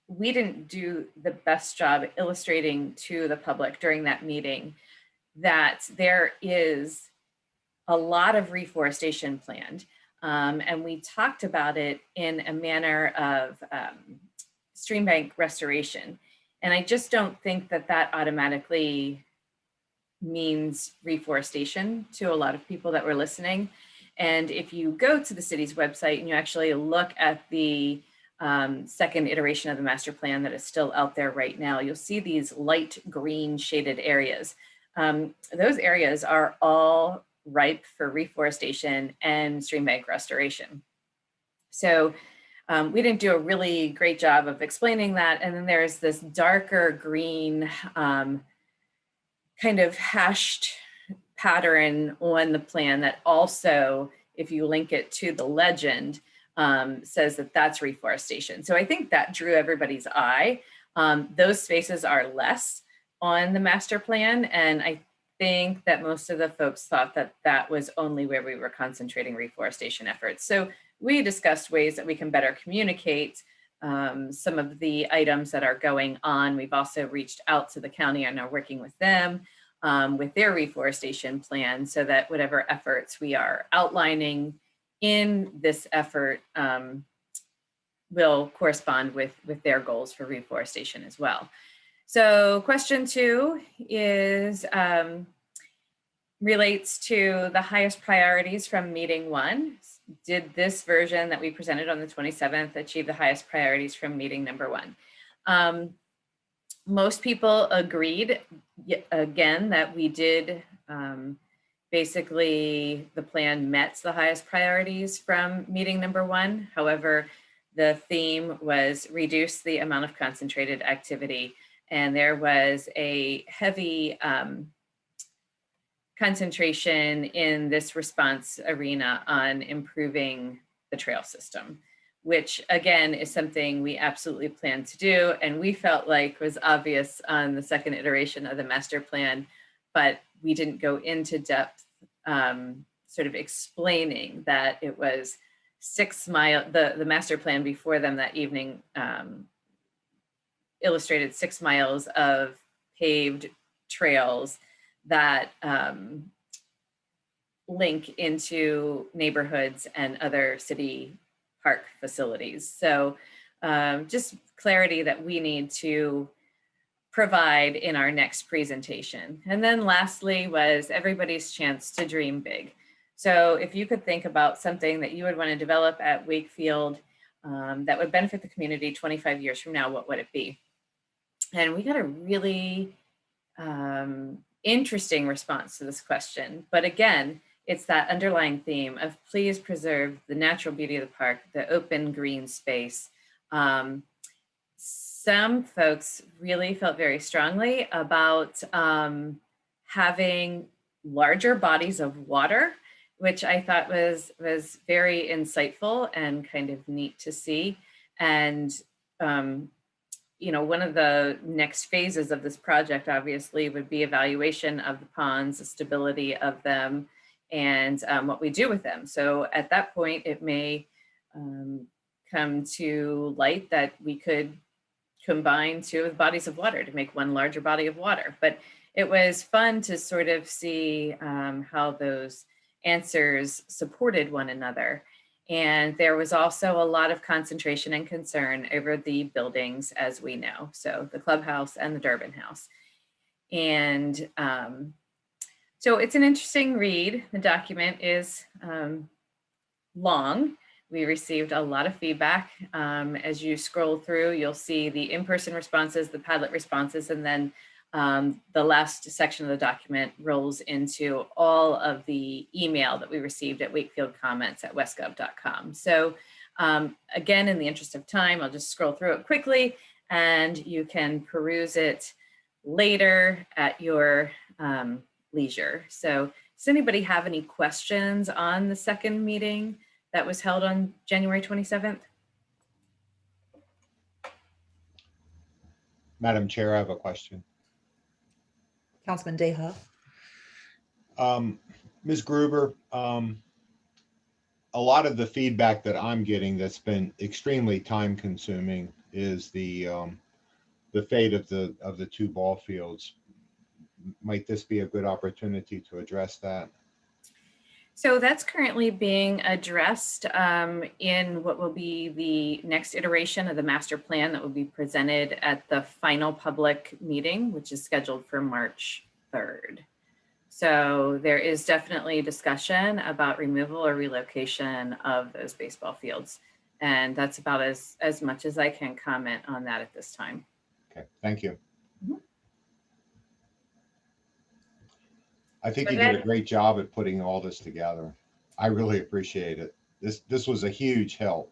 we didn't do the best job illustrating to the public during that meeting that there is a lot of reforestation planned. And we talked about it in a manner of stream bank restoration. And I just don't think that that automatically means reforestation to a lot of people that were listening. And if you go to the city's website and you actually look at the second iteration of the master plan that is still out there right now, you'll see these light green shaded areas. Those areas are all ripe for reforestation and stream bank restoration. So we didn't do a really great job of explaining that. And then there's this darker green kind of hashed pattern on the plan that also, if you link it to the legend, says that that's reforestation. So I think that drew everybody's eye. Those spaces are less on the master plan. And I think that most of the folks thought that that was only where we were concentrating reforestation efforts. So we discussed ways that we can better communicate some of the items that are going on. We've also reached out to the county and are working with them with their reforestation plan so that whatever efforts we are outlining in this effort will correspond with their goals for reforestation as well. So question 2 is relates to the highest priorities from meeting 1. Did this version that we presented on the 27th achieve the highest priorities from meeting number 1? Most people agreed, again, that we did basically the plan met the highest priorities from meeting number 1. However, the theme was reduce the amount of concentrated activity. And there was a heavy concentration in this response arena on improving the trail system, which again is something we absolutely plan to do. And we felt like was obvious on the second iteration of the master plan, but we didn't go into depth sort of explaining that it was 6 mile, the master plan before them that evening illustrated 6 miles of paved trails that link into neighborhoods and other city park facilities. So just clarity that we need to provide in our next presentation. And then lastly was everybody's chance to dream big. So if you could think about something that you would want to develop at Wakefield that would benefit the community 25 years from now, what would it be? And we got a really interesting response to this question. But again, it's that underlying theme of please preserve the natural beauty of the park, the open green space. Some folks really felt very strongly about having larger bodies of water, which I thought was very insightful and kind of neat to see. And you know, one of the next phases of this project obviously would be evaluation of the ponds, the stability of them, and what we do with them. So at that point, it may come to light that we could combine 2 bodies of water to make one larger body of water. But it was fun to sort of see how those answers supported one another. And there was also a lot of concentration and concern over the buildings, as we know. So the clubhouse and the Durbin House. And so it's an interesting read. The document is long. We received a lot of feedback. As you scroll through, you'll see the in-person responses, the Padlet responses, and then the last section of the document rolls into all of the email that we received at wakefieldcomments@westgov.com. So again, in the interest of time, I'll just scroll through it quickly and you can peruse it later at your leisure. So does anybody have any questions on the second meeting that was held on January 27th? Madam Chair, I have a question. Councilman Deha. Ms. Gruber, a lot of the feedback that I'm getting that's been extremely time consuming is the fate of the two ball fields. Might this be a good opportunity to address that? So that's currently being addressed in what will be the next iteration of the master plan that will be presented at the final public meeting, which is scheduled for March 3rd. So there is definitely discussion about removal or relocation of those baseball fields. And that's about as much as I can comment on that at this time. Okay, thank you. Mhm. I think So you did a that- great job at putting all this together. I really appreciate it. This was a huge help.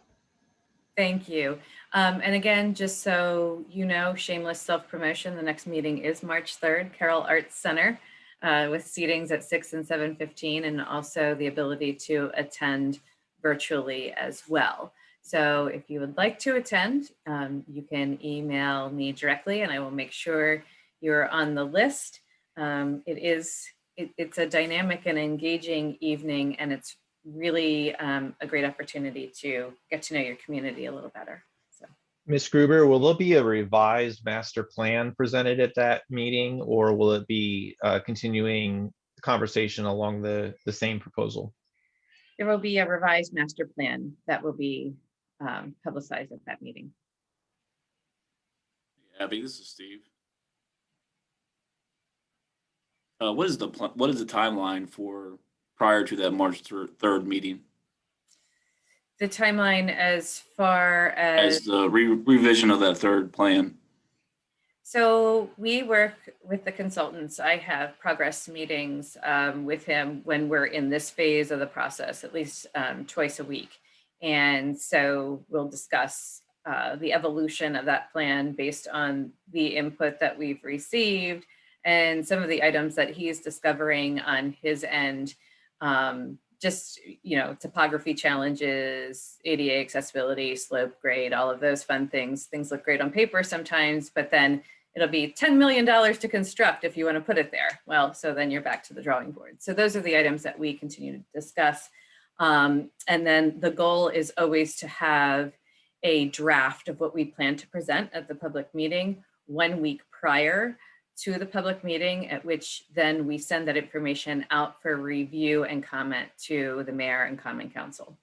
Thank you. And again, just so you know, shameless self-promotion, the next meeting is March 3rd, Carroll Arts Center, with seatings at 6 and 7:15, and also the ability to attend virtually as well. So if you would like to attend, you can email me directly and I will make sure you're on the list. It's a dynamic and engaging evening, and it's really a great opportunity to get to know your community a little better. So, Ms. Gruber, will there be a revised master plan presented at that meeting, or will it be continuing the conversation along the same proposal? there will be a revised master plan that will be publicized at that meeting. Abby, this is Steve. What is the timeline for prior to that March 3rd meeting? The timeline as far As as the revision of that third plan? so we work with the consultants. I have progress meetings with him when we're in this phase of the process, at least twice a week. And so we'll discuss the evolution of that plan based on the input that we've received and some of the items that he's discovering on his end. Just, topography challenges, ADA accessibility, slope grade, all of those fun things. Things look great on paper sometimes, but then it'll be $10 million to construct if you want to put it there. Well, so then you're back to the drawing board. So those are the items that we continue to discuss. And then the goal is always to have a draft of what we plan to present at the public meeting 1 week prior to the public meeting, at which then we send that information out for review and comment to the mayor and common council.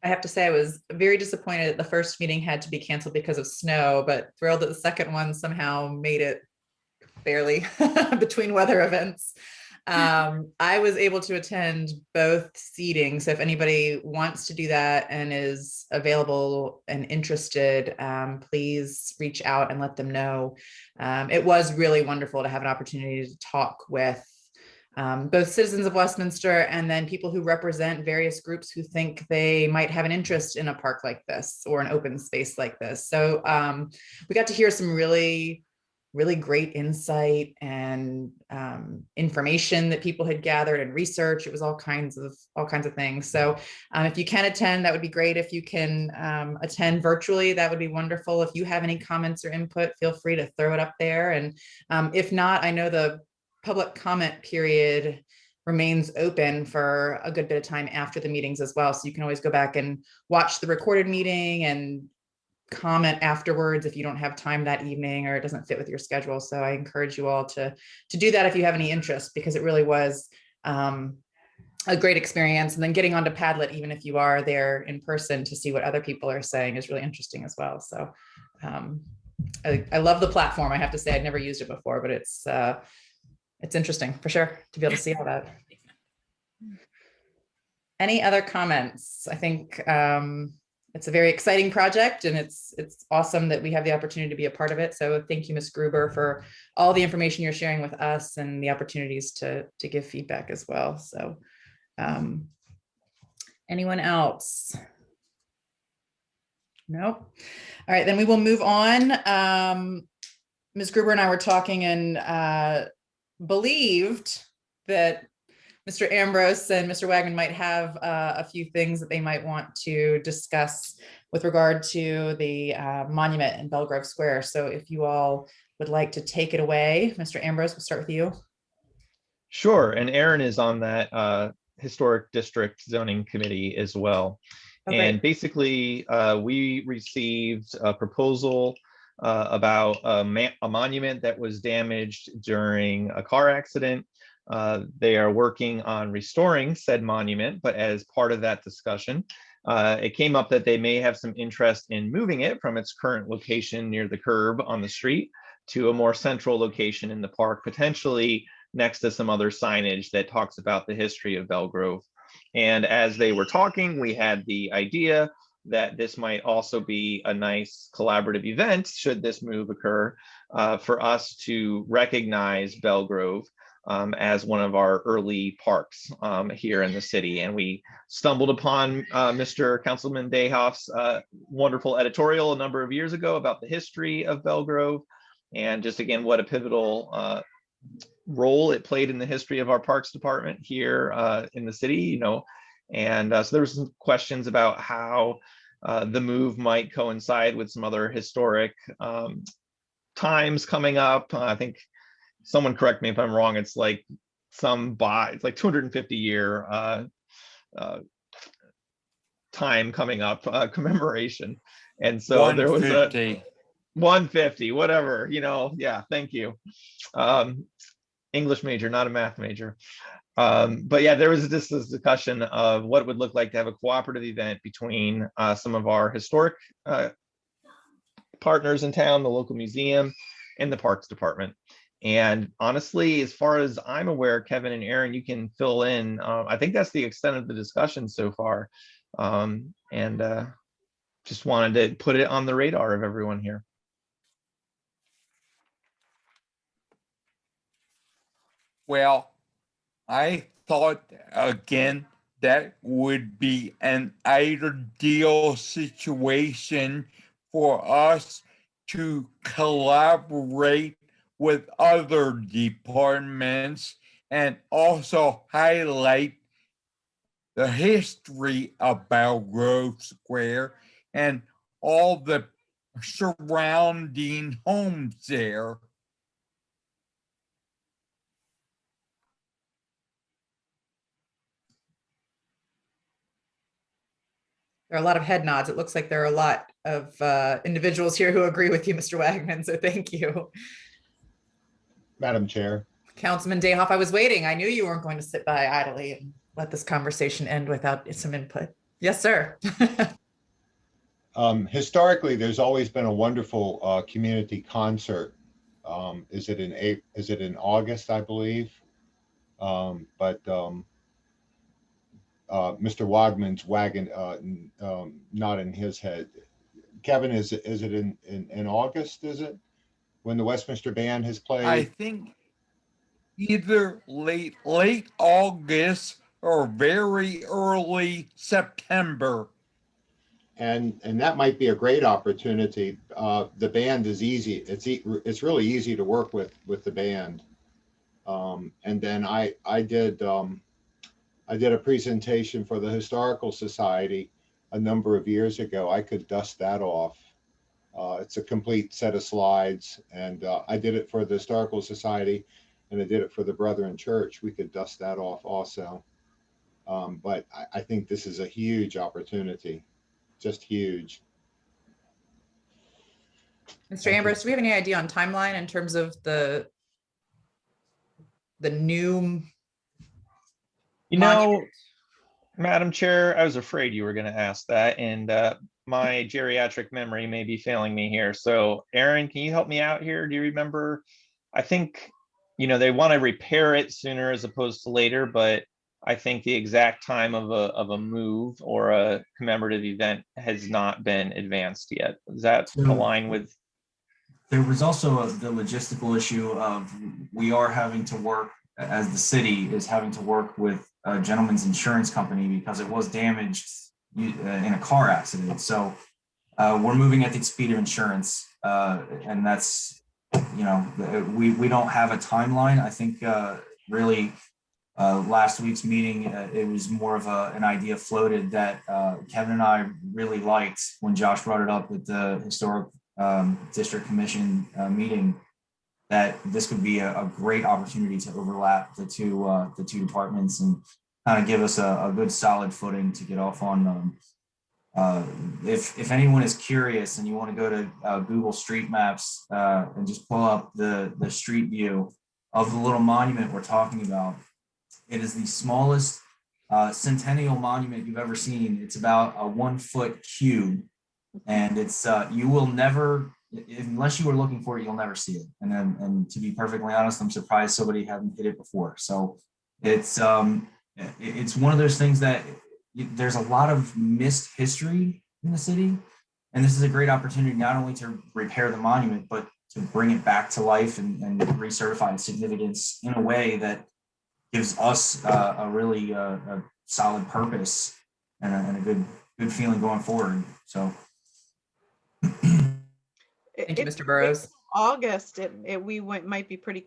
I have to say I was very disappointed that the first meeting had to be canceled because of snow, but thrilled that the second one somehow made it barely between weather events. I was able to attend both seatings. So if anybody wants to do that and is available and interested, please reach out and let them know. It was really wonderful to have an opportunity to talk with both citizens of Westminster and then people who represent various groups who think they might have an interest in a park like this or an open space like this. So we got to hear some really great insight and information that people had gathered and research. It was all kinds of things. So if you can attend, that would be great. If you can attend virtually, that would be wonderful. If you have any comments or input, feel free to throw it up there. And if not, I know the public comment period remains open for a good bit of time after the meetings as well. So you can always go back and watch the recorded meeting and comment afterwards if you don't have time that evening or it doesn't fit with your schedule. So I encourage you all to do that if you have any interest, because it really was a great experience. And then getting onto Padlet, even if you are there in person, to see what other people are saying is really interesting as well. So I love the platform. I have to say I'd never used it before, but it's interesting for sure to be able to see all that. Any other comments? I think it's a very exciting project, and it's awesome that we have the opportunity to be a part of it. So thank you, Ms. Gruber, for all the information you're sharing with us and the opportunities to give feedback as well. So anyone else? Nope. All right, then we will move on. Ms. Gruber and I were talking and believed that Mr. Ambrose and Mr. Wagman might have a few things that they might want to discuss with regard to the monument in Belgrove Square. So if you all would like to take it away, Mr. Ambrose, we'll start with you. Sure, and Aaron is on that historic district zoning committee as well. Okay. And basically, we received a proposal about a monument that was damaged during a car accident. They are working on restoring said monument, but as part of that discussion, it came up that they may have some interest in moving it from its current location near the curb on the street to a more central location in the park, potentially next to some other signage that talks about the history of Belgrove. And as they were talking, we had the idea that this might also be a nice collaborative event, should this move occur, for us to recognize Belgrove as one of our early parks here in the city. And we stumbled upon Mr. Councilman Dayhoff's wonderful editorial a number of years ago about the history of Belgrove, and just again, what a pivotal role it played in the history of our parks department here in the city, you know. And so there was some questions about how the move might coincide with some other historic times coming up. I think, someone correct me if I'm wrong, it's like it's like 250-year time coming up, commemoration. And so there was a 150, whatever, you know. Yeah, thank you. English major, not a math major. But yeah, there was this discussion of what it would look like to have a cooperative event between some of our historic partners in town, the local museum, and the Parks Department. And honestly, as far as I'm aware, Kevin and Aaron, you can fill in. I think that's the extent of the discussion so far. And just wanted to put it on the radar of everyone here. Well, I thought again that would be an ideal situation for us to collaborate with other departments and also highlight the history of Belgrove Square and all the surrounding homes there. There are a lot of head nods. It looks like there are a lot of individuals here who agree with you, Mr. Wagman, so thank you. Madam Chair. Councilman Dayhoff, I was waiting. I knew you weren't going to sit by idly and let this conversation end without some input. Yes, sir. Historically, there's always been a wonderful community concert. Is it in August, I believe? Mr. Wagman's wagon not in his head. Kevin, is it in August? Is it when the Westminster Band has played? I think either late August or very early September. And that might be a great opportunity. The band is easy. It's really easy to work with the band. And then I did a presentation for the Historical Society a number of years ago. I could dust that off. It's a complete set of slides, and I did it for the Historical Society, and I did it for the Brethren Church. We could dust that off also. But I think this is a huge opportunity, just huge. Mr. Ambrose, do we have any idea on timeline in terms of the new? You know, Madam Chair, I was afraid you were going to ask that, and my geriatric memory may be failing me here. So, Aaron, can you help me out here? Do you remember? I think, you know, they want to repair it sooner as opposed to later, but I think the exact time of a move or a commemorative event has not been advanced yet. Does that align with? There was also the logistical issue of we are having to work, as the city is having to work with a gentleman's insurance company because it was damaged in a car accident. So we're moving at the speed of insurance, and that's, we don't have a timeline. I think really last week's meeting, it was more of an idea floated that Kevin and I really liked when Josh brought it up at the Historic District Commission meeting, that this would be a great opportunity to overlap the two departments and kind of give us a good solid footing to get off on. If anyone is curious and you want to go to Google Street Maps and just pull up the street view of the little monument we're talking about, it is the smallest centennial monument you've ever seen. It's about a 1 foot cube, and it's you will never, unless you were looking for it, you'll never see it. And to be perfectly honest, I'm surprised somebody hadn't hit it before. So it's one of those things that there's a lot of missed history in the city, and this is a great opportunity not only to repair the monument, but to bring it back to life and recertify its significance in a way that gives us a really a solid purpose and a good feeling going forward. So. Thank you, Mr. Burrows. August, might be pretty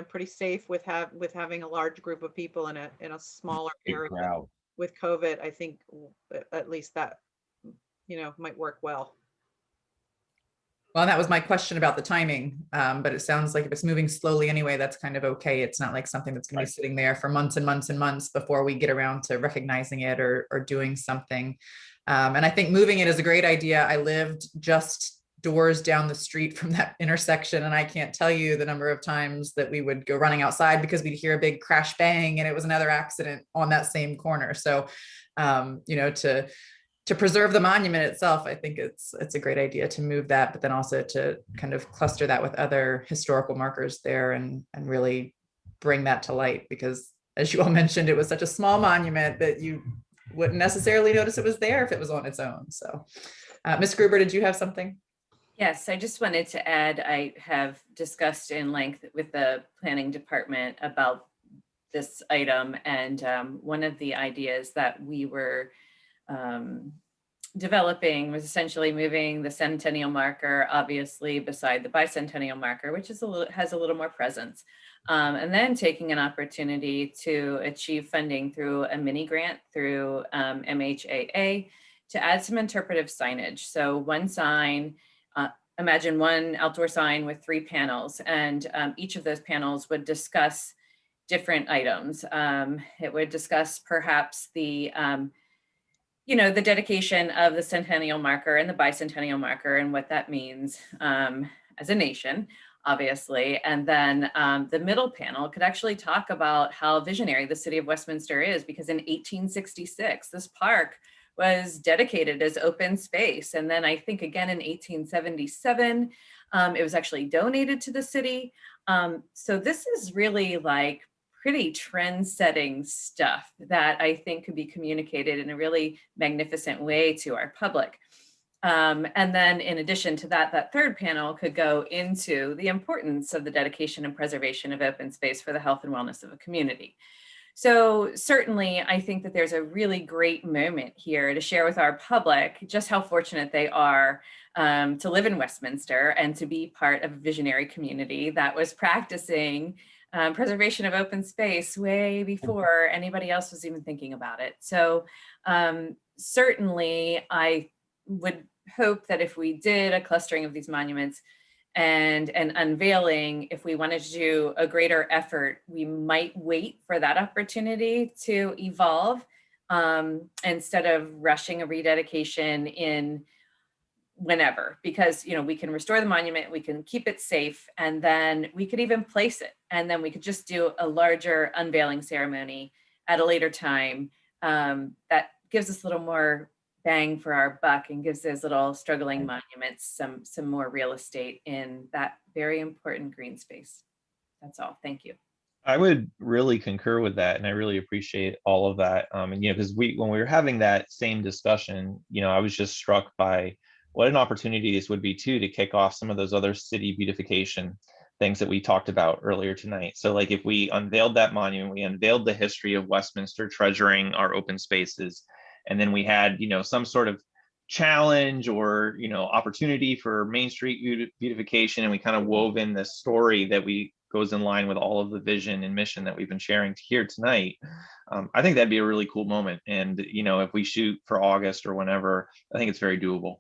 pretty safe with having a large group of people in a smaller area. With COVID, I think at least that might work well. Well, that was my question about the timing, but it sounds like if it's moving slowly anyway, that's kind of okay. It's not like something that's going to be sitting there for months and months and months before we get around to recognizing it or doing something. And I think moving it is a great idea. I lived just doors down the street from that intersection, and I can't tell you the number of times that we would go running outside because we'd hear a big crash bang and it was another accident on that same corner. So to preserve the monument itself, I think it's a great idea to move that, but then also to kind of cluster that with other historical markers there and really bring that to light, because as you all mentioned, it was such a small monument that you wouldn't necessarily notice it was there if it was on its own. So Ms. Gruber, did you have something? Yes, I just wanted to add, I have discussed in length with the planning department about this item, and one of the ideas that we were developing was essentially moving the centennial marker, obviously beside the bicentennial marker, which is has a little more presence, and then taking an opportunity to achieve funding through a mini grant through MHAA to add some interpretive signage. So one sign, imagine one outdoor sign with 3 panels, and each of those panels would discuss different items. It would discuss perhaps the the dedication of the centennial marker and the bicentennial marker and what that means as a nation, obviously. And then the middle panel could actually talk about how visionary the city of Westminster is, because in 1866, this park was dedicated as open space. And then I think again in 1877, it was actually donated to the city. So this is really like pretty trend-setting stuff that I think could be communicated in a really magnificent way to our public. And then in addition to that, that third panel could go into the importance of the dedication and preservation of open space for the health and wellness of a community. So certainly, I think that there's a really great moment here to share with our public just how fortunate they are to live in Westminster and to be part of a visionary community that was practicing preservation of open space way before anybody else was even thinking about it. So certainly, I would hope that if we did a clustering of these monuments and an unveiling, if we wanted to do a greater effort, we might wait for that opportunity to evolve instead of rushing a rededication in whenever, because we can restore the monument, we can keep it safe, and then we could even place it, and then we could just do a larger unveiling ceremony at a later time that gives us a little more bang for our buck and gives those little struggling monuments some more real estate in that very important green space. That's all. Thank you. I would really concur with that, and I really appreciate all of that. And because when we were having that same discussion, I was just struck by what an opportunity this would be too to kick off some of those other city beautification things that we talked about earlier tonight. So like if we unveiled that monument, we unveiled the history of Westminster treasuring our open spaces, and then we had some sort of challenge or, opportunity for Main Street beautification. And we kind of wove in this story that goes in line with all of the vision and mission that we've been sharing here tonight. I think that'd be a really cool moment. And, if we shoot for August or whenever, I think it's very doable.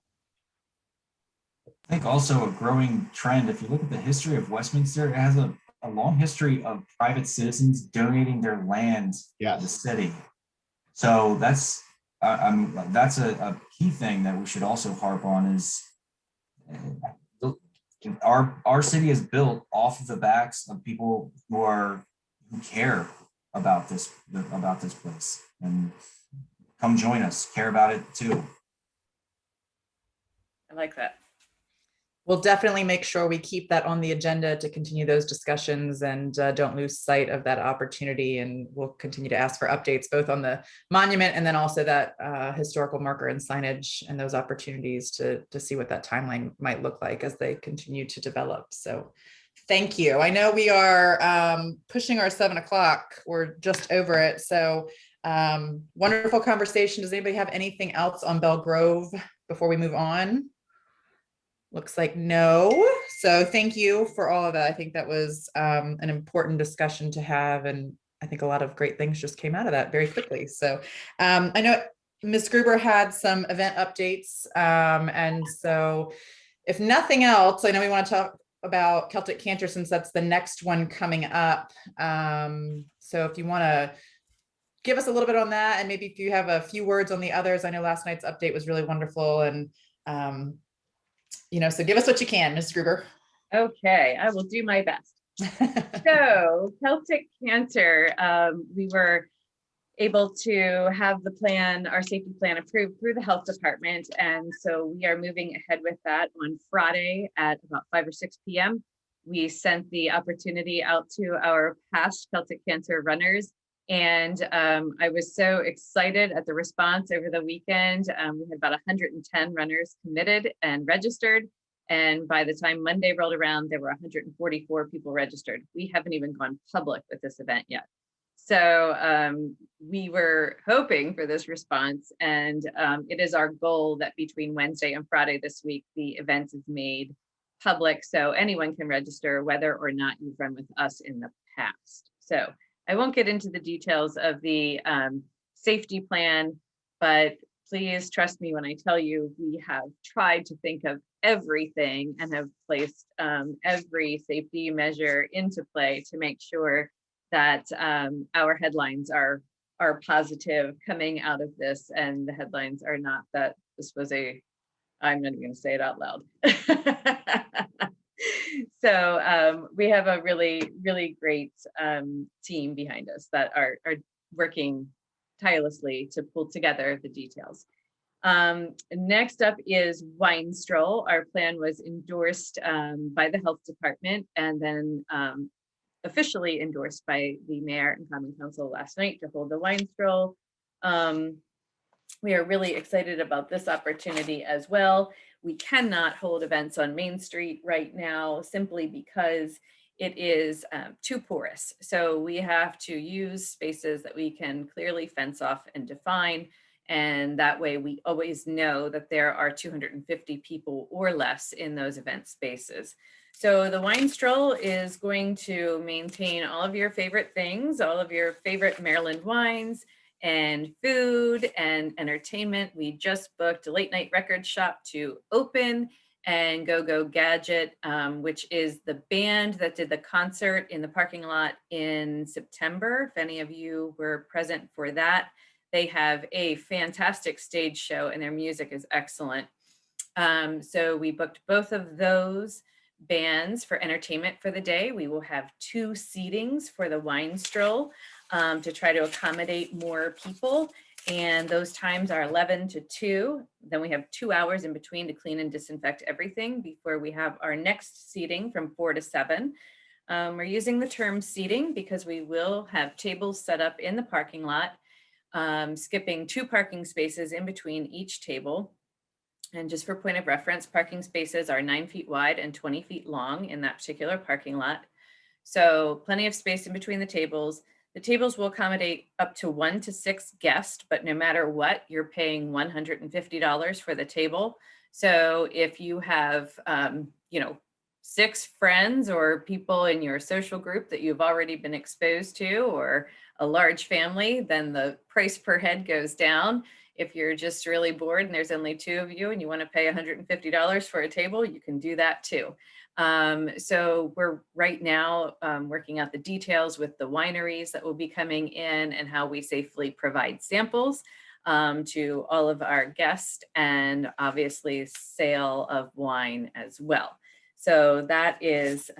I think also a growing trend, if you look at the history of Westminster, it has a long history of private citizens donating their land to the city. So that's a key thing that we should also harp on is our city is built off of the backs of people who care about this place, and come join us, care about it too. I like that. We'll definitely make sure we keep that on the agenda to continue those discussions, and don't lose sight of that opportunity. And we'll continue to ask for updates both on the monument and then also that historical marker and signage, and those opportunities to see what that timeline might look like as they continue to develop. So thank you. I know we are pushing our 7 o'clock. We're just over it. So wonderful conversation. Does anybody have anything else on Belle Grove before we move on? Looks like no. So thank you for all of that. I think that was an important discussion to have. And I think a lot of great things just came out of that very quickly. So I know Ms. Gruber had some event updates. And so if nothing else, I know we want to talk about Celtic Cantor since that's the next one coming up. So if you want to give us a little bit on that, and maybe if you have a few words on the others. I know last night's update was really wonderful, and so give us what you can, Ms. Gruber. Okay, I will do my best. So Celtic Cantor, we were able to have the plan, our safety plan, approved through the health department. And so we are moving ahead with that on Friday at about 5 or 6 p.m. We sent the opportunity out to our past Celtic Cantor runners. And I was so excited at the response over the weekend. We had about 110 runners committed and registered. And by the time Monday rolled around, there were 144 people registered. We haven't even gone public with this event yet. So we were hoping for this response. And it is our goal that between Wednesday and Friday this week, the event is made public. So anyone can register whether or not you've run with us in the past. So I won't get into the details of the safety plan, but please trust me when I tell you we have tried to think of everything and have placed every safety measure into play to make sure that our headlines are positive coming out of this, and the headlines are not that this was I'm not even going to say it out loud. So we have a really, really great team behind us that are working tirelessly to pull together the details. Next up is Wine Stroll. Our plan was endorsed by the health department and then officially endorsed by the mayor and common council last night to hold the Wine Stroll. We are really excited about this opportunity as well. We cannot hold events on Main Street right now simply because it is too porous. So we have to use spaces that we can clearly fence off and define. And that way we always know that there are 250 people or less in those event spaces. So the Wine Stroll is going to maintain all of your favorite things, all of your favorite Maryland wines, and food and entertainment. We just booked a late night record shop to open, and Go Go Gadget, which is the band that did the concert in the parking lot in September. If any of you were present for that, they have a fantastic stage show and their music is excellent. So we booked both of those bands for entertainment for the day. We will have 2 seatings for the Wine Stroll to try to accommodate more people. And those times are 11 to 2. Then we have 2 hours in between to clean and disinfect everything before we have our next seating from 4 to 7. We're using the term seating because we will have tables set up in the parking lot, skipping 2 parking spaces in between each table. And just for point of reference, parking spaces are 9 feet wide and 20 feet long in that particular parking lot. So plenty of space in between the tables. The tables will accommodate up to 1 to 6 guests, but no matter what, you're paying $150 for the table. So if you have, 6 friends or people in your social group that you've already been exposed to, or a large family, then the price per head goes down. If you're just really bored and there's only 2 of you and you want to pay $150 for a table, you can do that too. So we're right now working out the details with the wineries that will be coming in and how we safely provide samples to all of our guests, and obviously sale of wine as well. So that is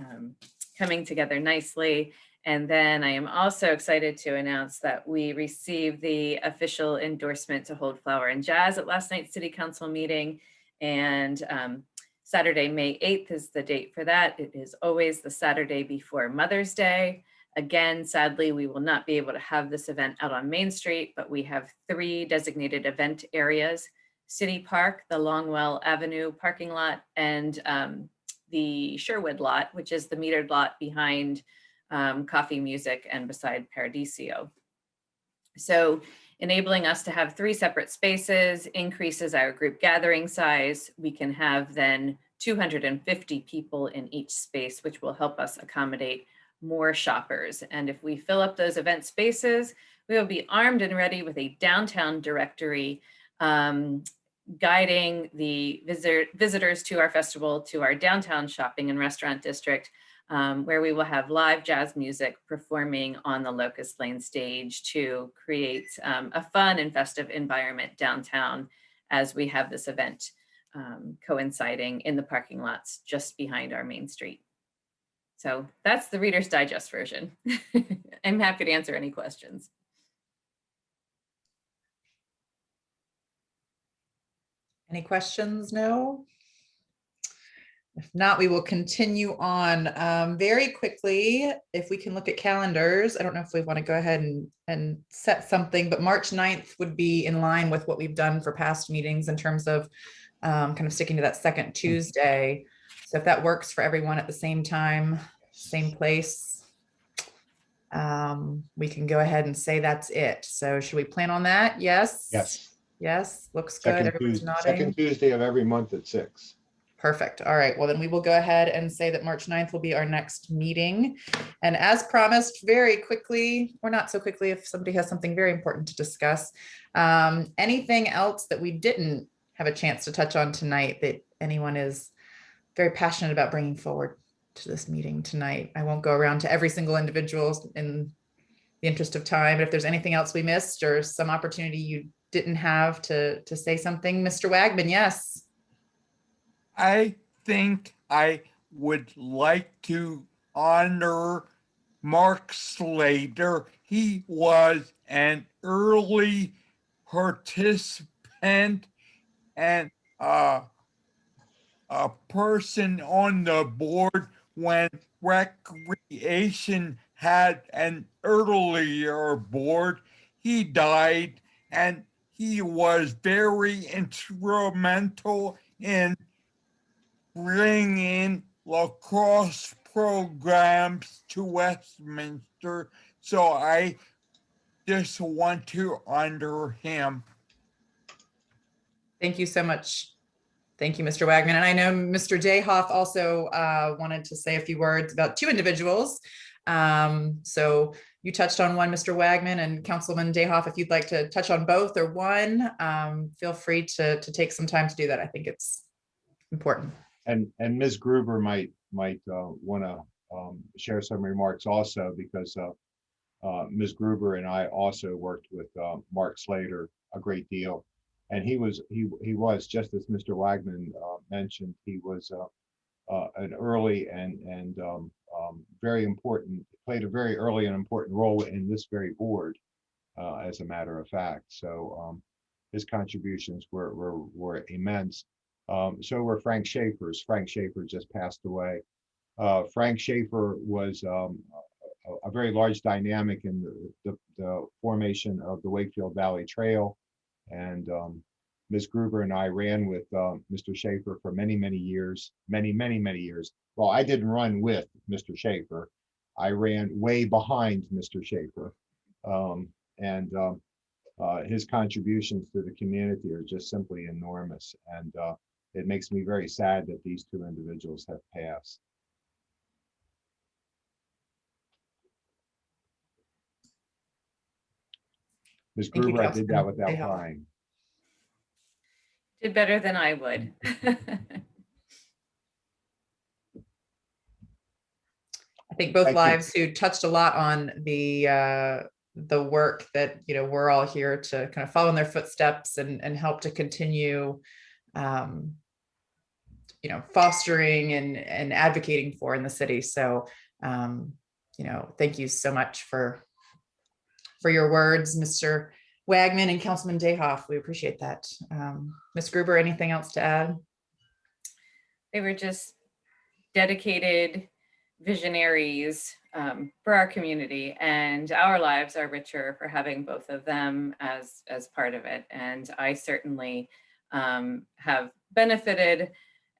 coming together nicely. And then I am also excited to announce that we received the official endorsement to hold Flower and Jazz at last night's City Council meeting. And Saturday, May 8th is the date for that. It is always the Saturday before Mother's Day. Again, sadly, we will not be able to have this event out on Main Street, but we have 3 designated event areas: City Park, the Longwell Avenue parking lot, and the Sherwood lot, which is the metered lot behind Coffee Music and beside Paradiso. So enabling us to have 3 separate spaces increases our group gathering size. We can have then 250 people in each space, which will help us accommodate more shoppers. And if we fill up those event spaces, we will be armed and ready with a downtown directory guiding the visitors to our festival to our downtown shopping and restaurant district, where we will have live jazz music performing on the Locust Lane stage to create a fun and festive environment downtown as we have this event coinciding in the parking lots just behind our main street. So that's the Reader's Digest version. I'm happy to answer any questions. Any questions? No? If not, we will continue on very quickly. If we can look at calendars, I don't know if we want to go ahead and set something, but March 9th would be in line with what we've done for past meetings in terms of kind of sticking to that second Tuesday. So if that works for everyone at the same time, same place, we can go ahead and say that's it. So should we plan on that? Yes. Yes. Yes, looks good. Everyone's nodding. Second Tuesday of every month at 6. Perfect. All right. Well, then we will go ahead and say that March 9th will be our next meeting. And as promised, very quickly, or not so quickly, if somebody has something very important to discuss, anything else that we didn't have a chance to touch on tonight that anyone is very passionate about bringing forward to this meeting tonight? I won't go around to every single individual in the interest of time, but if there's anything else we missed or some opportunity you didn't have to say something, Mr. Wagman, yes. I think I would like to honor Mark Slater. He was an early participant and a person on the board when Recreation had an earlier board. He died, and he was very instrumental in bringing lacrosse programs to Westminster. So I just want to honor him. Thank you so much. Thank you, Mr. Wagman. And I know Mr. Dayhoff also wanted to say a few words about 2 individuals. So you touched on one, Mr. Wagman, and Councilman Dayhoff, if you'd like to touch on both or one, feel free to take some time to do that. I think it's important. And Ms. Gruber might want to share some remarks also, because Ms. Gruber and I also worked with Mark Slater a great deal. And he was just as Mr. Wagman mentioned, he was an early and very important, played a very early and important role in this very board, as a matter of fact. So his contributions were immense. So were Frank Schaefer's. Frank Schaefer just passed away. Frank Schaefer was a very large dynamic in the formation of the Wakefield Valley Trail. And Ms. Gruber and I ran with Mr. Schaefer for many years, many years. Well, I didn't run with Mr. Schaefer. I ran way behind Mr. Schaefer. And his contributions to the community are just simply enormous. And it makes me very sad that these two individuals have passed. Ms. Thank you, Gruber, I did that Councilman without Beha. crying. Did better than I would. I think both Thank you. lives who touched a lot on the work that, you know, we're all here to kind of follow in their footsteps and help to continue, you know, fostering and advocating for in the city. So, you know, thank you so much for your words, Mr. Wagman and Councilman Dayhoff. We appreciate that. Ms. Gruber, anything else to add? They were just dedicated visionaries for our community, and our lives are richer for having both of them as part of it. And I certainly have benefited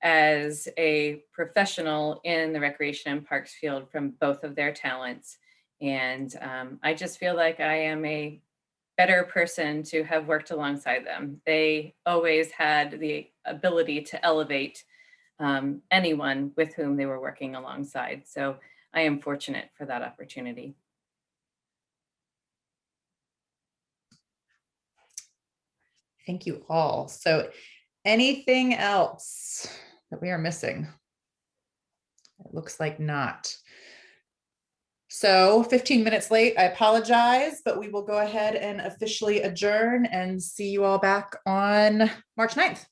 as a professional in the recreation and parks field from both of their talents. And I just feel like I am a better person to have worked alongside them. They always had the ability to elevate anyone with whom they were working alongside. So I am fortunate for that opportunity. Thank you all. So anything else that we are missing? It looks like not. So 15 minutes late, I apologize, but we will go ahead and officially adjourn and see you all back on March 9th.